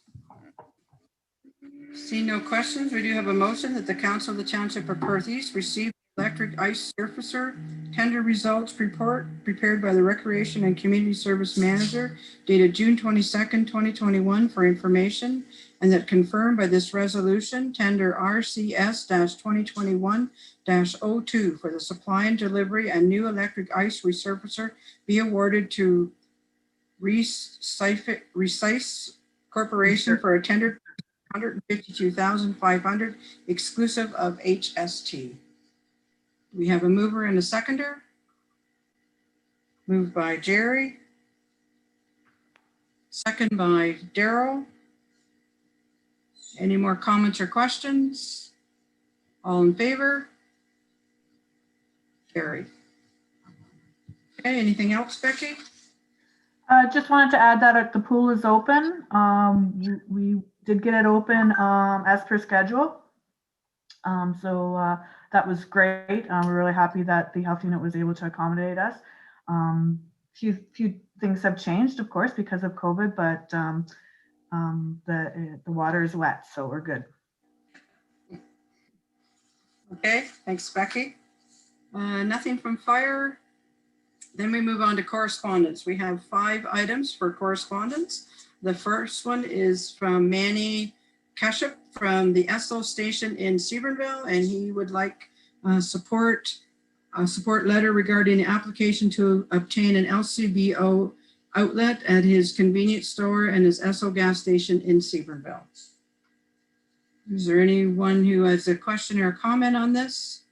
Speaker 2: See no questions. We do have a motion that the Council of the Township of Perth East receive electric ice surfacer tender results report prepared by the Recreation and Community Service Manager dated June 22nd, 2021 for information, and that confirmed by this resolution, tender RCS-2021-02 for the supply and delivery and new electric ice resurfacer be awarded to Recise Corporation for a tender $152,500 exclusive of HST. We have a mover and a seconder. Moved by Jerry. Second by Daryl. Any more comments or questions? All in favor? Carried. Okay, anything else, Becky?
Speaker 13: Just wanted to add that the pool is open. We did get it open as per schedule. So that was great. We're really happy that the health unit was able to accommodate us. Few things have changed, of course, because of COVID, but the water is wet, so we're good.
Speaker 2: Okay, thanks, Becky. Nothing from fire. Then we move on to correspondence. We have 5 items for correspondence. The first one is from Manny Kashyap from the Esso station in Severnville, and he would like a support letter regarding the application to obtain an LCBO outlet at his convenience store and his Esso gas station in Severnville. Is there anyone who has a question or a comment on this?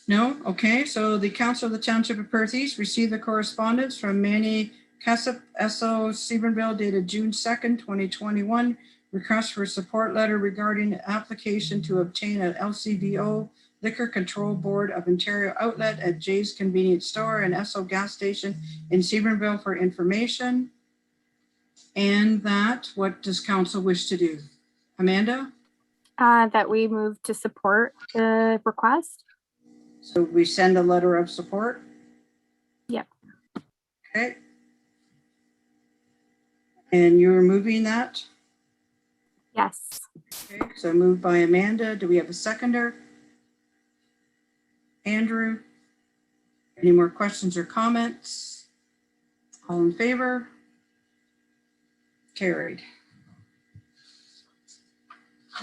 Speaker 2: No? Okay, so the Council of the Township of Perth East received the correspondence from Manny Kashyap, Esso, Severnville, dated June 2nd, 2021. Request for a support letter regarding the application to obtain an LCBO Liquor Control Board of Ontario outlet at Jay's Convenience Store and Esso gas station in Severnville for information. And that, what does council wish to do? Amanda?
Speaker 14: That we move to support the request.
Speaker 2: So we send a letter of support?
Speaker 14: Yep.
Speaker 2: Okay. And you're moving that?
Speaker 14: Yes.
Speaker 2: Okay, so moved by Amanda. Do we have a seconder? Andrew? Any more questions or comments? All in favor? Carried.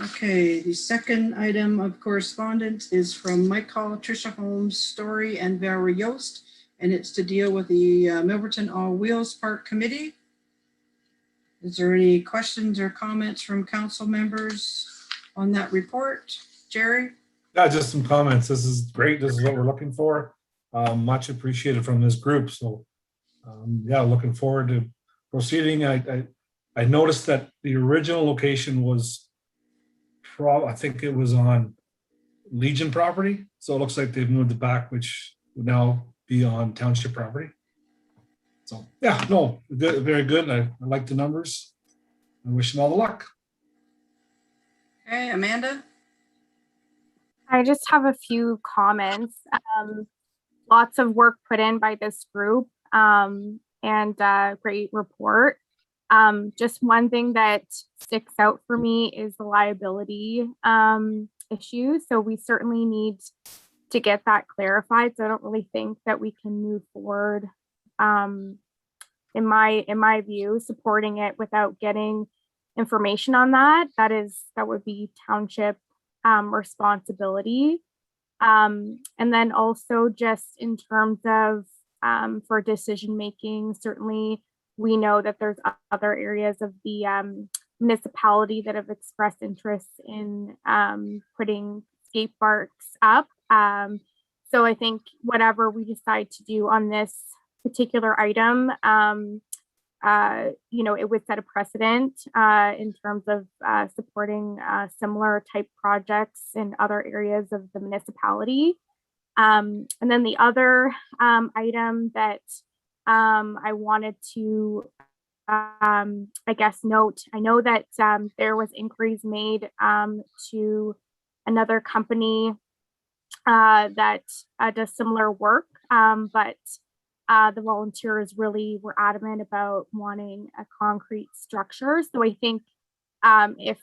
Speaker 2: Okay, the second item of correspondence is from Mike Hall, Tricia Holmes, Story, and Valerie Yost, and it's to deal with the Milverton All Wheels Park Committee. Is there any questions or comments from council members on that report? Jerry?
Speaker 6: Yeah, just some comments. This is great. This is what we're looking for. Much appreciated from this group. So yeah, looking forward to proceeding. I noticed that the original location was I think it was on Legion property. So it looks like they've moved it back, which would now be on township property. So yeah, no, good, very good. I like the numbers. I wish them all the luck.
Speaker 2: Okay, Amanda?
Speaker 14: I just have a few comments. Lots of work put in by this group, and great report. Just one thing that sticks out for me is the liability issue. So we certainly need to get that clarified. So I don't really think that we can move forward, in my view, supporting it without getting information on that. That would be township responsibility. And then also just in terms of for decision making, certainly we know that there's other areas of the municipality that have expressed interest in putting skate parks up. So I think whatever we decide to do on this particular item, it would set a precedent in terms of supporting similar type projects in other areas of the municipality. And then the other item that I wanted to, note, I know that there was inquiries made to another company that does similar work, but the volunteers really were adamant about wanting a concrete structure. So I think if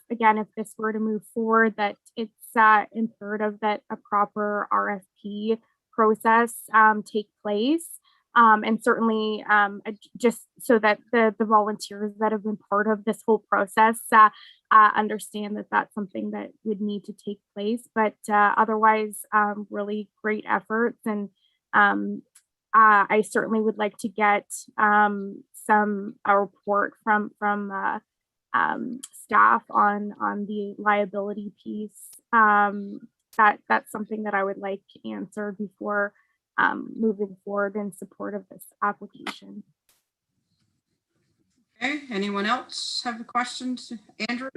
Speaker 14: this were to move forward, that it's imperative that a proper RFP process take place. And certainly just so that the volunteers that have been part of this whole process understand that that's something that would need to take place. But otherwise, really great efforts. And I certainly would like to get a report from staff on the liability piece. That's something that I would like answered before moving forward in support of this application.
Speaker 2: Okay, anyone else have questions? Andrew?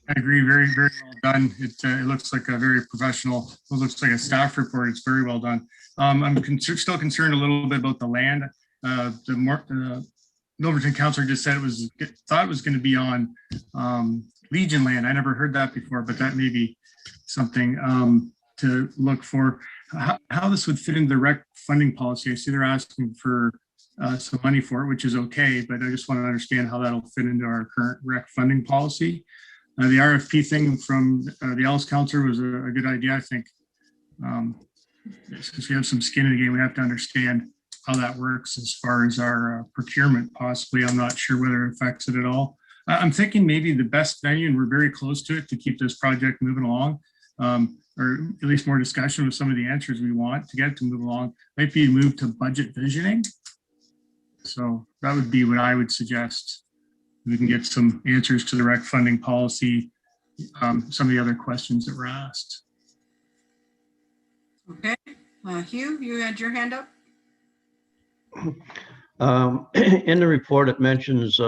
Speaker 11: I agree. Very, very well done. It looks like a very professional, it looks like a staff report. It's very well done. I'm still concerned a little bit about the land. The Milverton councilor just said thought it was going to be on Legion land. I never heard that before, but that may be something to look for. How this would fit into the rec funding policy. I see they're asking for some money for it, which is okay, but I just want to understand how that'll fit into our current rec funding policy. The RFP thing from the Ellis councilor was a good idea, I think. Since we have some skin in the game, we have to understand how that works as far as our procurement possibly. I'm not sure whether it affects it at all. I'm thinking maybe the best venue, and we're very close to it, to keep this project moving along, or at least more discussion with some of the answers we want to get it to move along, might be moved to budget visioning. So that would be what I would suggest. We can get some answers to the rec funding policy, some of the other questions that were asked.
Speaker 2: Okay, Hugh, you had your hand up?
Speaker 3: In the report, it mentions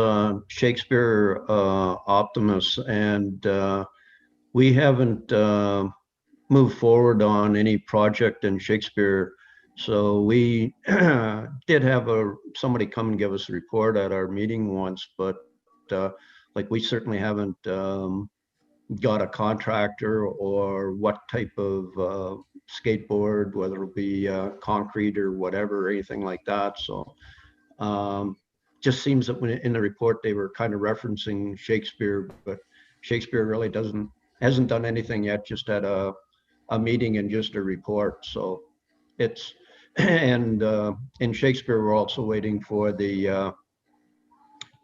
Speaker 3: Shakespeare Optimus, and we haven't moved forward on any project in Shakespeare. So we did have somebody come and give us a report at our meeting once, but we certainly haven't got a contractor or what type of skateboard, whether it'll be concrete or whatever, or anything like that. So just seems that when in the report they were kind of referencing Shakespeare, but Shakespeare really hasn't done anything yet, just at a meeting and just a report. So it's, and in Shakespeare, we're also waiting for the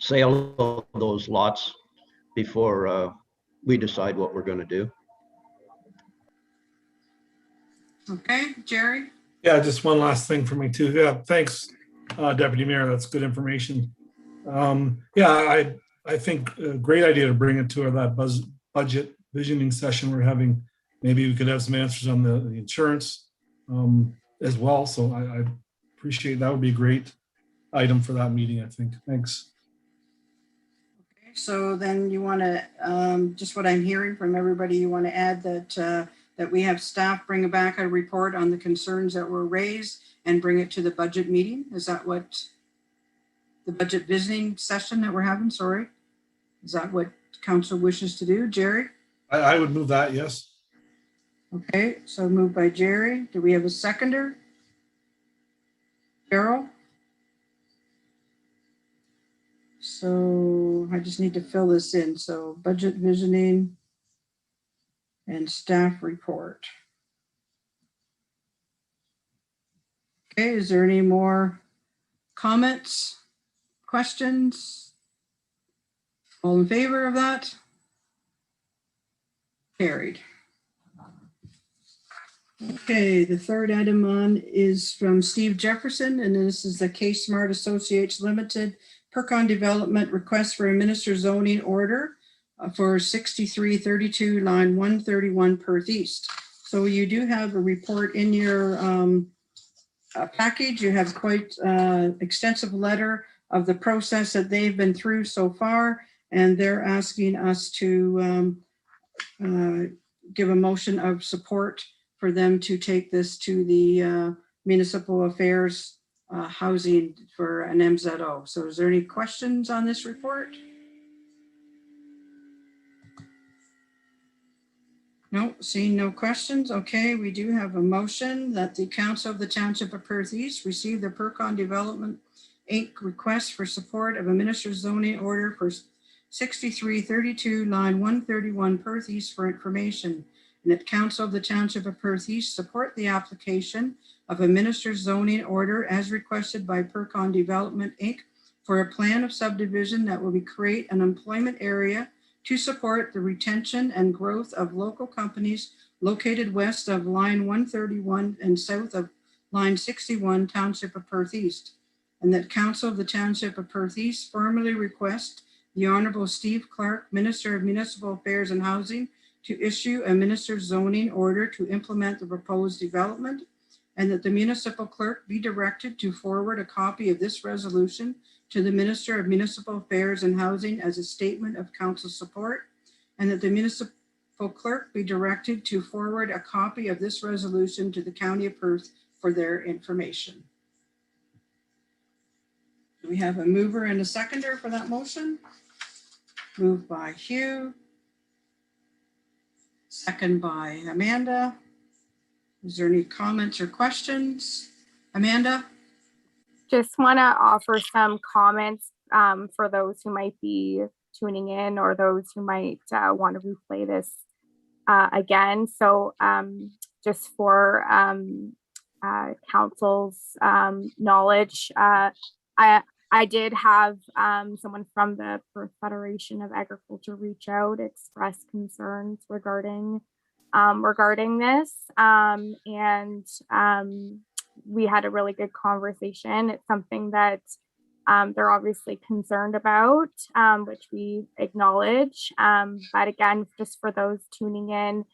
Speaker 3: sale of those lots before we decide what we're going to do.
Speaker 2: Okay, Jerry?
Speaker 6: Yeah, just one last thing for me too. Yeah, thanks, Deputy Mayor. That's good information. Yeah, I think a great idea to bring it to that budget visioning session we're having. Maybe we could have some answers on the insurance as well. So I appreciate that. Would be a great item for that meeting, I think. Thanks.
Speaker 2: Okay, so then you want to, just what I'm hearing from everybody, you want to add that that we have staff bring back a report on the concerns that were raised and bring it to the budget meeting. Is that what the budget visiting session that we're having? Sorry. Is that what council wishes to do? Jerry?
Speaker 6: I would move that, yes.
Speaker 2: Okay, so moved by Jerry. Do we have a seconder? Carol? So I just need to fill this in. So budget visioning and staff report. Okay, is there any more comments, questions? All in favor of that? Carried. Okay, the third item on is from Steve Jefferson, and this is the K Smart Associates Limited Percon Development request for a minister zoning order for 6332 line 131 Perth East. So you do have a report in your package. You have quite extensive letter of the process that they've been through so far, and they're asking us to give a motion of support for them to take this to the municipal affairs housing for an MZO. So is there any questions on this report? No, seeing no questions. Okay, we do have a motion that the Council of the Township of Perth East receive the Percon Development Inc. request for support of a minister's zoning order for 6332 line 131 Perth East for information, and that Council of the Township of Perth East support the application of a minister's zoning order as requested by Percon Development Inc. for a plan of subdivision that will create an employment area to support the retention and growth of local companies located west of line 131 and south of line 61 Township of Perth East, and that Council of the Township of Perth East formally request the Honorable Steve Clark, Minister of Municipal Affairs and Housing, to issue a minister's zoning order to implement the proposed development, and that the municipal clerk be directed to forward a copy of this resolution to the Minister of Municipal Affairs and Housing as a statement of council support, and that the municipal clerk be directed to forward a copy of this resolution to the County of Perth for their information. Do we have a mover and a seconder for that motion? Moved by Hugh. Second by Amanda. Is there any comments or questions? Amanda?
Speaker 14: Just want to offer some comments for those who might be tuning in or those who might want to replay this again. So just for council's knowledge, I did have someone from the Perth Federation of Agriculture reach out, express concerns regarding this, and we had a really good conversation. It's something that they're obviously concerned about, which we acknowledge. But again, just for those tuning in,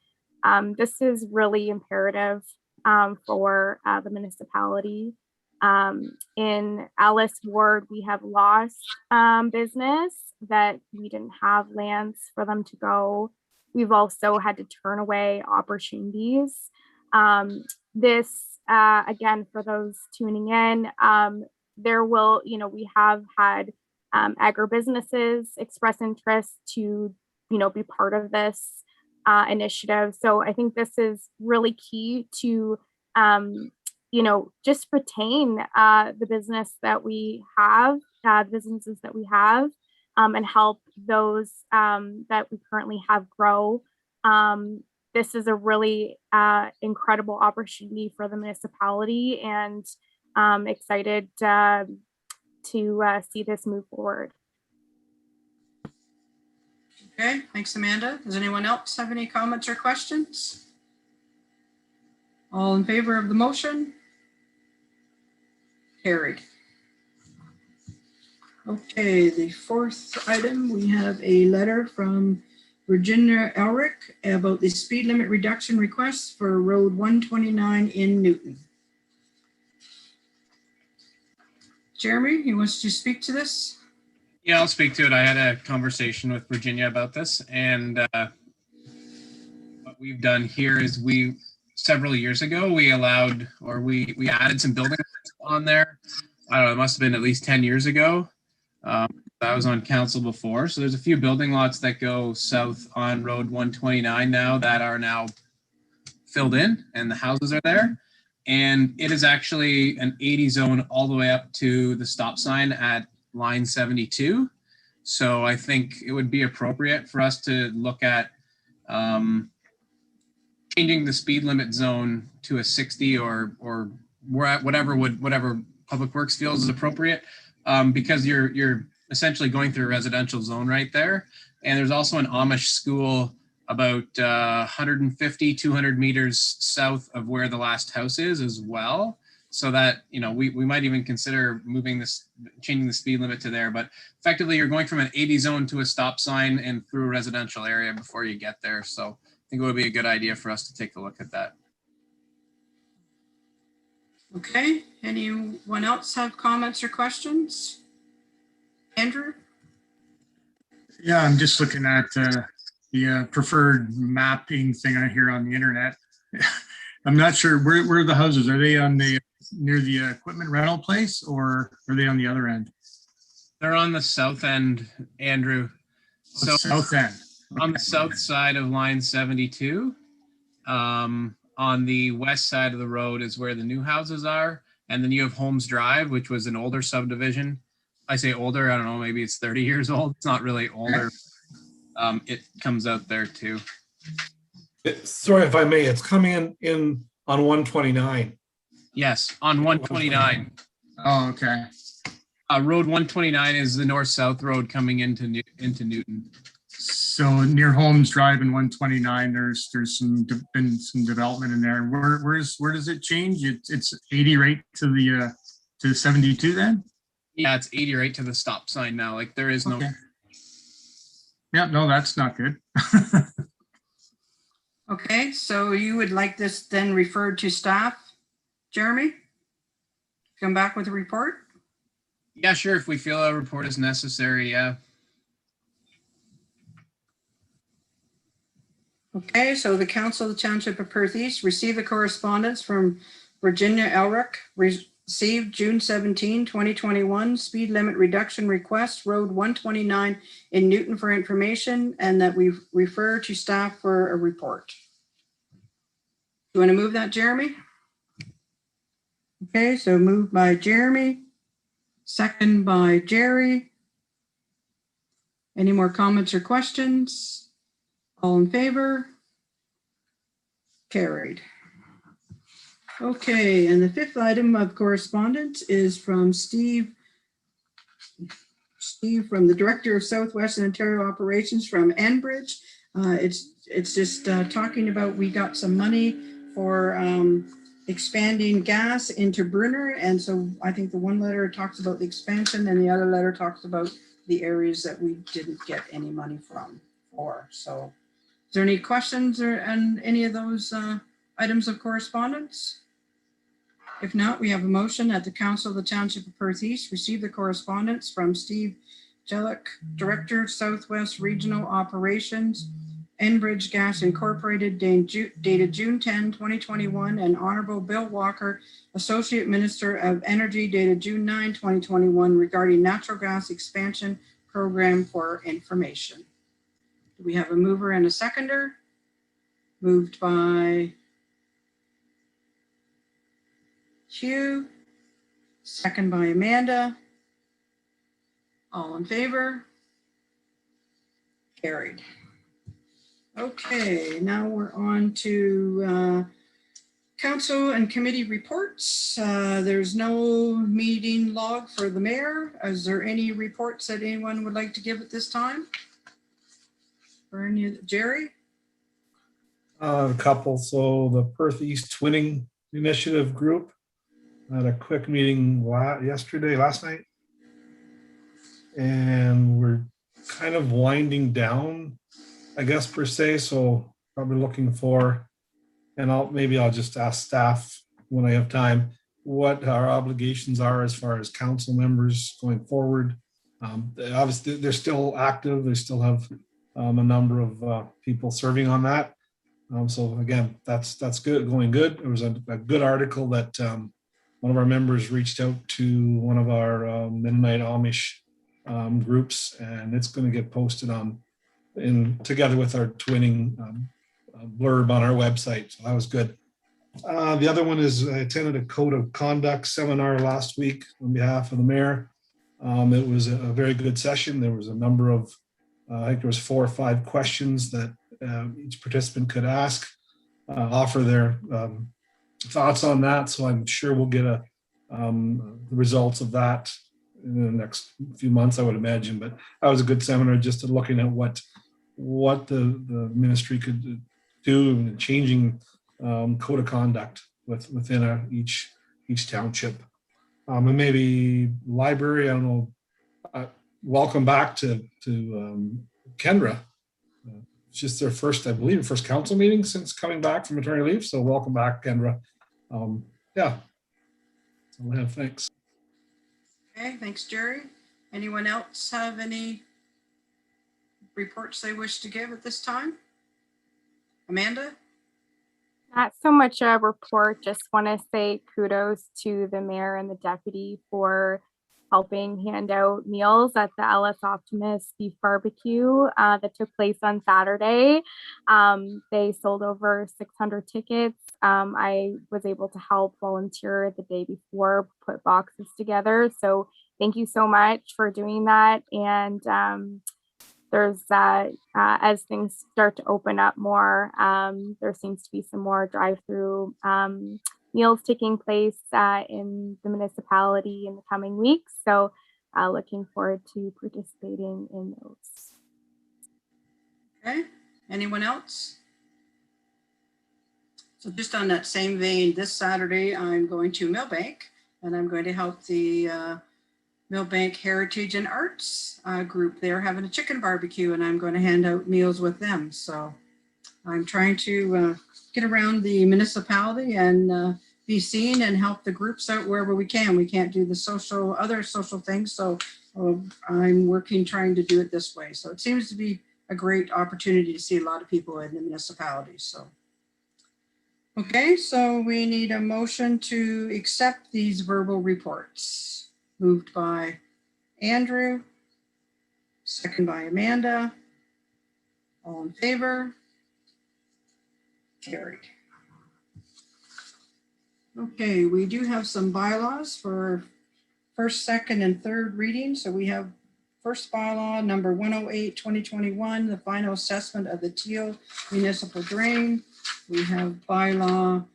Speaker 14: this is really imperative for the municipality. In Alice Ward, we have lost business that we didn't have lands for them to go. We've also had to turn away opportunities. This, again, for those tuning in, there will, we have had agribusinesses express interest to, be part of this initiative. So I think this is really key to, just retain the business that we have, businesses that we have, and help those that we currently have grow. This is a really incredible opportunity for the municipality, and excited to see this move forward.
Speaker 2: Okay, thanks, Amanda. Does anyone else have any comments or questions? All in favor of the motion? Carried. Okay, the fourth item, we have a letter from Virginia Elric about the speed limit reduction request for Road 129 in Newton. Jeremy, you want to speak to this?
Speaker 7: Yeah, I'll speak to it. I had a conversation with Virginia about this, and what we've done here is several years ago, we allowed, or we added some buildings on there. I don't know, it must have been at least 10 years ago. I was on council before. So there's a few building lots that go south on Road 129 now that are now filled in and the houses are there. And it is actually an 80 zone all the way up to the stop sign at line 72. So I think it would be appropriate for us to look at changing the speed limit zone to a 60 or whatever Public Works feels is appropriate, because you're essentially going through a residential zone right there. And there's also an Amish school about 150, 200 meters south of where the last house is as well. So that, you know, we might even consider changing the speed limit to there. But effectively, you're going from an 80 zone to a stop sign and through a residential area before you get there. So I think it would be a good idea for us to take a look at that.
Speaker 2: Okay, anyone else have comments or questions? Andrew?
Speaker 11: Yeah, I'm just looking at the preferred mapping thing I hear on the internet. I'm not sure where are the houses. Are they on the near the equipment rental place, or are they on the other end?
Speaker 7: They're on the south end, Andrew. So
Speaker 11: South end. Okay.
Speaker 7: On the south side of line 72. On the west side of the road is where the new houses are. And then you have Holmes Drive, which was an older subdivision. I say older, I don't know, maybe it's 30 years old. It's not really older. It comes out there too.
Speaker 6: Sorry if I may, it's coming in on 129.
Speaker 7: Yes, on 129.
Speaker 11: Oh, okay.
Speaker 7: Road 129 is the north-south road coming into Newton.
Speaker 11: So near Holmes Drive and 129, there's been some development in there. Where does it change? It's 80 right to the 72 then?
Speaker 7: Yeah, it's 80 right to the stop sign now. Like there is no.
Speaker 11: Okay. Yeah, no, that's not good.
Speaker 2: Okay, so you would like this then referred to staff, Jeremy? Come back with a report?
Speaker 7: Yeah, sure. If we feel a report is necessary, yeah.
Speaker 2: Okay, so the Council of the Township of Perth East received a correspondence from Virginia Elric, received June 17, 2021, speed limit reduction request, Road 129 in Newton for information, and that we refer to staff for a report. You want to move that, Jeremy? Okay, so moved by Jeremy, second by Jerry. Any more comments or questions? All in favor? Carried. Okay, and the fifth item of correspondence is from Steve from the Director of Southwestern Ontario Operations from Enbridge. It's just talking about, we got some money for expanding gas into Brunner. And so I think the one letter talks about the expansion and the other letter talks about the areas that we didn't get any money from for. So is there any questions on any of those items of correspondence? If not, we have a motion that the Council of the Township of Perth East receive the correspondence from Steve Jellick, Director, Southwest Regional Operations, Enbridge Gas Incorporated, dated June 10, 2021, and Honorable Bill Walker, Associate Minister of Energy, dated June 9, 2021, regarding natural gas expansion program for information. Do we have a mover and a seconder? Moved by Hugh, second by Amanda. All in favor? Carried. Okay, now we're on to council and committee reports. There's no meeting log for the mayor. Is there any reports that anyone would like to give at this time? Or any, Jerry?
Speaker 6: A couple. So the Perth East Twinning Initiative group had a quick meeting last night, and we're kind of winding down, I guess, per se. So probably looking for, and I'll just ask staff when I have time, what our obligations are as far as council members going forward. Obviously, they're still active. They still have a number of people serving on that. So again, that's good, going good. It was a good article that one of our members reached out to one of our Mennonite Amish groups, and it's going to get posted together with our twinning blurb on our website. So that was good. The other one is I attended a code of conduct seminar last week on behalf of the mayor. It was a very good session. There was a number of, I think there was 4 or 5 questions that each participant could ask, offer their thoughts on that. So I'm sure we'll get the results of that in the next few months, I would imagine. But that was a good seminar, just looking at what the ministry could do in changing code of conduct within each township. And maybe library, I don't know. Welcome back to Kendra. It's just their first council meeting since coming back from maternity leave. So welcome back, Kendra. Yeah. So, thanks.
Speaker 2: Okay, thanks, Jerry. Anyone else have any reports they wish to give at this time? Amanda?
Speaker 14: Not so much a report, just want to say kudos to the mayor and the deputy for helping hand out meals at the LS Optimus beef barbecue that took place on Saturday. They sold over 600 tickets. I was able to help volunteer the day before, put boxes together. So thank you so much for doing that. And there's as things start to open up more, there seems to be some more drive-through meals taking place in the municipality in the coming weeks. So looking forward to participating in those.
Speaker 2: Okay, anyone else? So just on that same vein, this Saturday, I'm going to Millbank and I'm going to help the Millbank Heritage and Arts group. They're having a chicken barbecue and I'm going to hand out meals with them. So I'm trying to get around the municipality and be seen and help the groups out wherever we can. We can't do the other social things. So I'm trying to do it this way. So it seems to be a great opportunity to see a lot of people in the municipality. So, okay, so we need a motion to accept these verbal reports. Moved by Andrew, second by Amanda. All in favor? Carried. Okay, we do have some bylaws for first, second, and third reading. So we have first bylaw number 108, 2021, the final assessment of the Teal Municipal Drain. We have bylaw,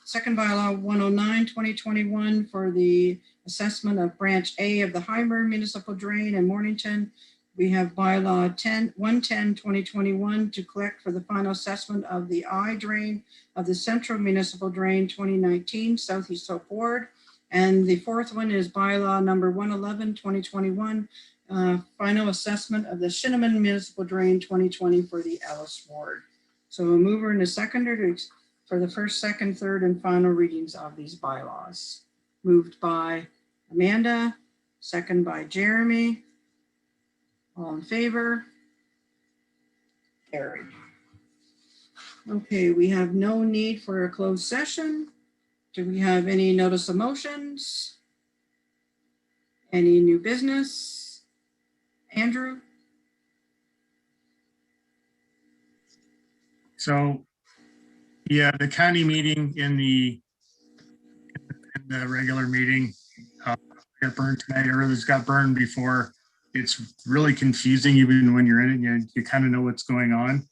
Speaker 2: second bylaw 109, 2021 for the assessment of branch A of the Highburn Municipal Drain in Mornington. We have bylaw 110, 2021 to collect for the final assessment of the I drain of the Central Municipal Drain 2019 Southeast Hope Ward. And the fourth one is bylaw number 111, 2021, final assessment of the Shinneman Municipal Drain 2020 for the Ellis Ward. So a mover and a seconder for the first, second, third, and final readings of these bylaws. Moved by Amanda, second by Jeremy. All in favor? Carried. Okay, we have no need for a closed session. Do we have any notice of motions? Any new business? Andrew?
Speaker 11: So, yeah, the county meeting in the regular meeting got burned tonight, or others got burned before. It's really confusing, even when you're in it. You kind of know what's going on.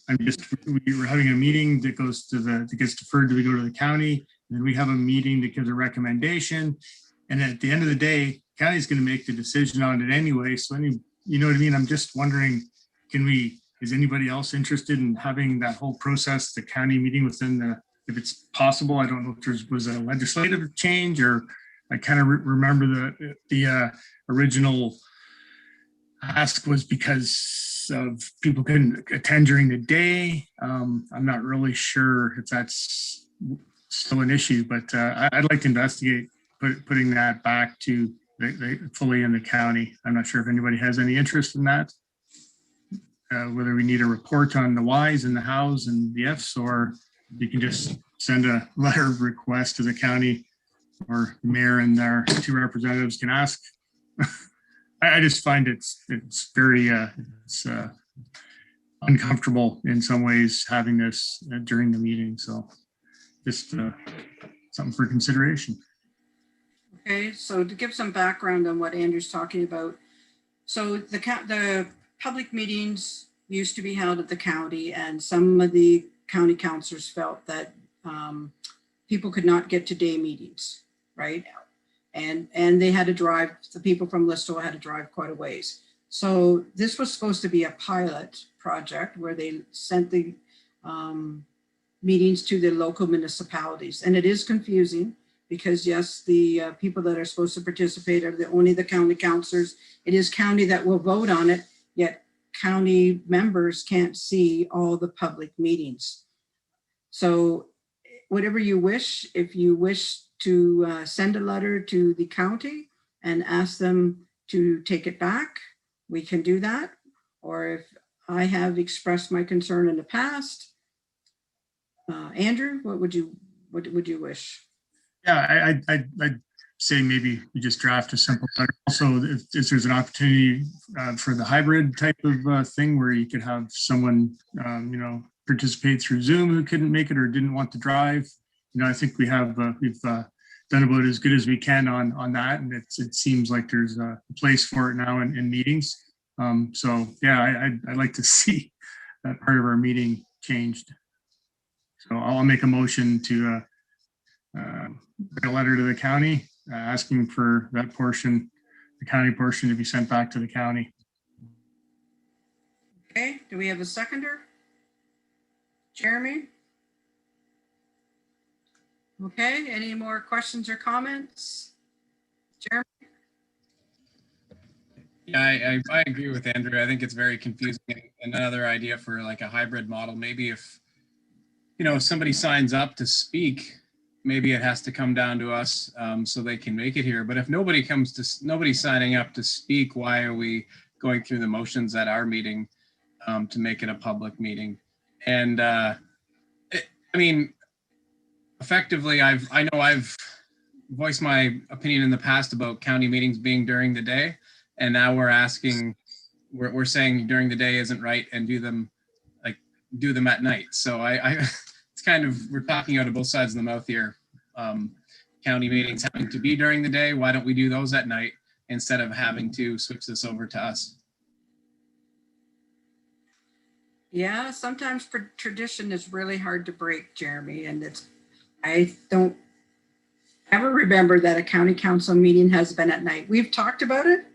Speaker 11: We were having a meeting that gets deferred to go to the county, and then we have a meeting that gives a recommendation. And at the end of the day, county's going to make the decision on it anyway. So, you know what I mean? I'm just wondering, is anybody else interested in having that whole process, the county meeting if it's possible? I don't know if there was a legislative change, or I kind of remember the original ask was because of people couldn't attend during the day. I'm not really sure if that's still an issue, but I'd like to investigate putting that back to fully in the county. I'm not sure if anybody has any interest in that. whether we need a report on the whys and the hows and the ifs, or you can just send a letter of request to the county, or mayor and their 2 representatives can ask. I just find it's very uncomfortable in some ways having this during the meeting. So just something for consideration.
Speaker 2: Okay, so to give some background on what Andrew's talking about. So the public meetings used to be held at the county, and some of the county councilors felt that people could not get to day meetings, right? And they had to drive, the people from Listowel had to drive quite a ways. So this was supposed to be a pilot project where they sent the meetings to the local municipalities. And it is confusing because yes, the people that are supposed to participate are only the county councilors. It is county that will vote on it, yet county members can't see all the public meetings. So whatever you wish, if you wish to send a letter to the county and ask them to take it back, we can do that. Or if I have expressed my concern in the past, Andrew, what would you wish?
Speaker 11: Yeah, I'd say maybe we just draft a simple letter. Also, if there's an opportunity for the hybrid type of thing where you could have someone, participate through Zoom who couldn't make it or didn't want to drive. I think we've done about as good as we can on that, and it seems like there's a place for it now in meetings. So yeah, I'd like to see that part of our meeting changed. So I'll make a motion to write a letter to the county asking for that portion, the county portion, to be sent back to the county.
Speaker 2: Okay, do we have a seconder? Jeremy? Okay, any more questions or comments? Jeremy?
Speaker 7: Yeah, I agree with Andrew. I think it's very confusing. Another idea for like a hybrid model, maybe if somebody signs up to speak, maybe it has to come down to us so they can make it here. But if nobody's signing up to speak, why are we going through the motions at our meeting to make it a public meeting? And effectively, I know I've voiced my opinion in the past about county meetings being during the day, and now we're saying during the day isn't right and do them at night. So it's kind of, we're talking out of both sides of the mouth here. County meetings having to be during the day, why don't we do those at night instead of having to switch this over to us?
Speaker 2: Yeah, sometimes tradition is really hard to break, Jeremy, and I don't ever remember that a county council meeting has been at night. We've talked about it,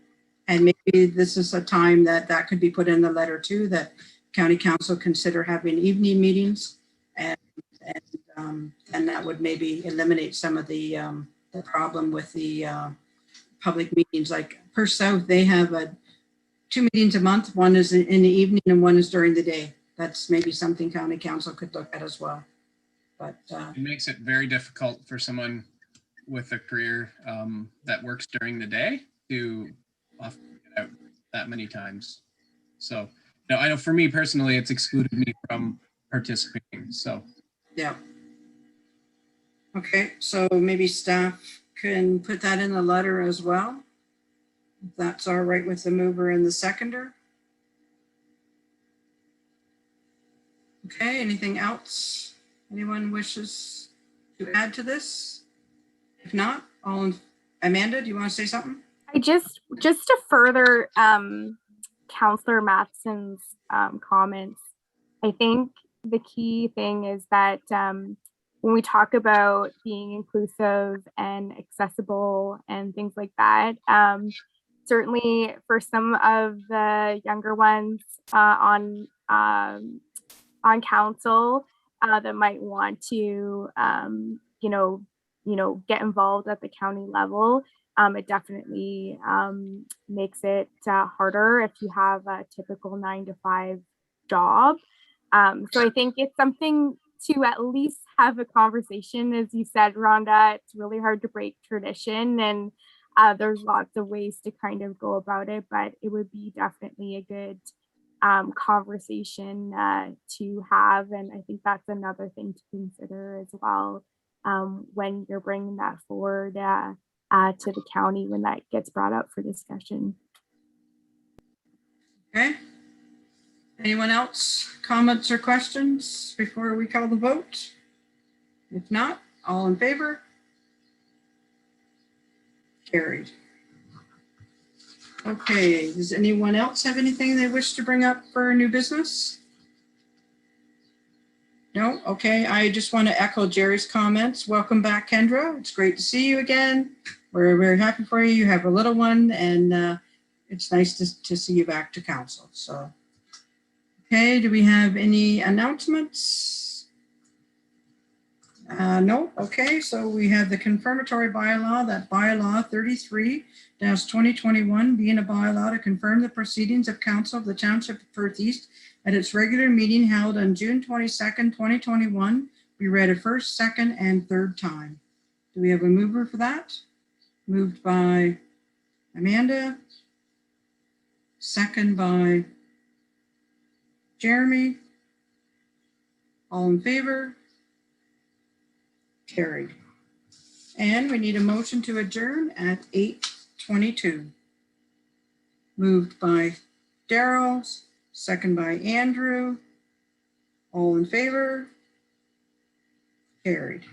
Speaker 2: and maybe this is a time that could be put in the letter too, that county council consider having evening meetings, and that would maybe eliminate some of the problem with the public meetings. Like Perth South, they have 2 meetings a month. One is in the evening and one is during the day. That's maybe something county council could look at as well. But
Speaker 7: it makes it very difficult for someone with a career that works during the day to often get out that many times. So I know for me personally, it's excluded me from participating. So
Speaker 2: yeah. Okay, so maybe staff can put that in the letter as well, if that's all right with the mover and the seconder. Okay, anything else anyone wishes to add to this? If not, Amanda, do you want to say something?
Speaker 14: I just to further Councillor Matheson's comments, I think the key thing is that when we talk about being inclusive and accessible and things like that, certainly for some of the younger ones on council that might want to get involved at the county level, it definitely makes it harder if you have a typical 9-to-5 job. So I think it's something to at least have a conversation. As you said, Rhonda, it's really hard to break tradition, and there's lots of ways to kind of go about it, but it would be definitely a good conversation to have. And I think that's another thing to consider as well when you're bringing that forward to the county when that gets brought up for discussion.
Speaker 2: Okay. Anyone else? Comments or questions before we call the vote? If not, all in favor? Carried. Okay, does anyone else have anything they wish to bring up for new business? No? Okay, I just want to echo Jerry's comments. Welcome back, Kendra. It's great to see you again. We're very happy for you. You have a little one, and it's nice to see you back to council. So, okay, do we have any announcements? No. Okay, so we have the confirmatory bylaw, that bylaw 33-2021 being a bylaw to confirm the proceedings of council of the Township of Perth East at its regular meeting held on June 22nd, 2021, be read a first, second, and third time. Do we have a mover for that? Moved by Amanda, second by Jeremy. All in favor? Carried. And we need a motion to adjourn at 8:22. Moved by Daryl, second by Andrew. All in favor? Carried.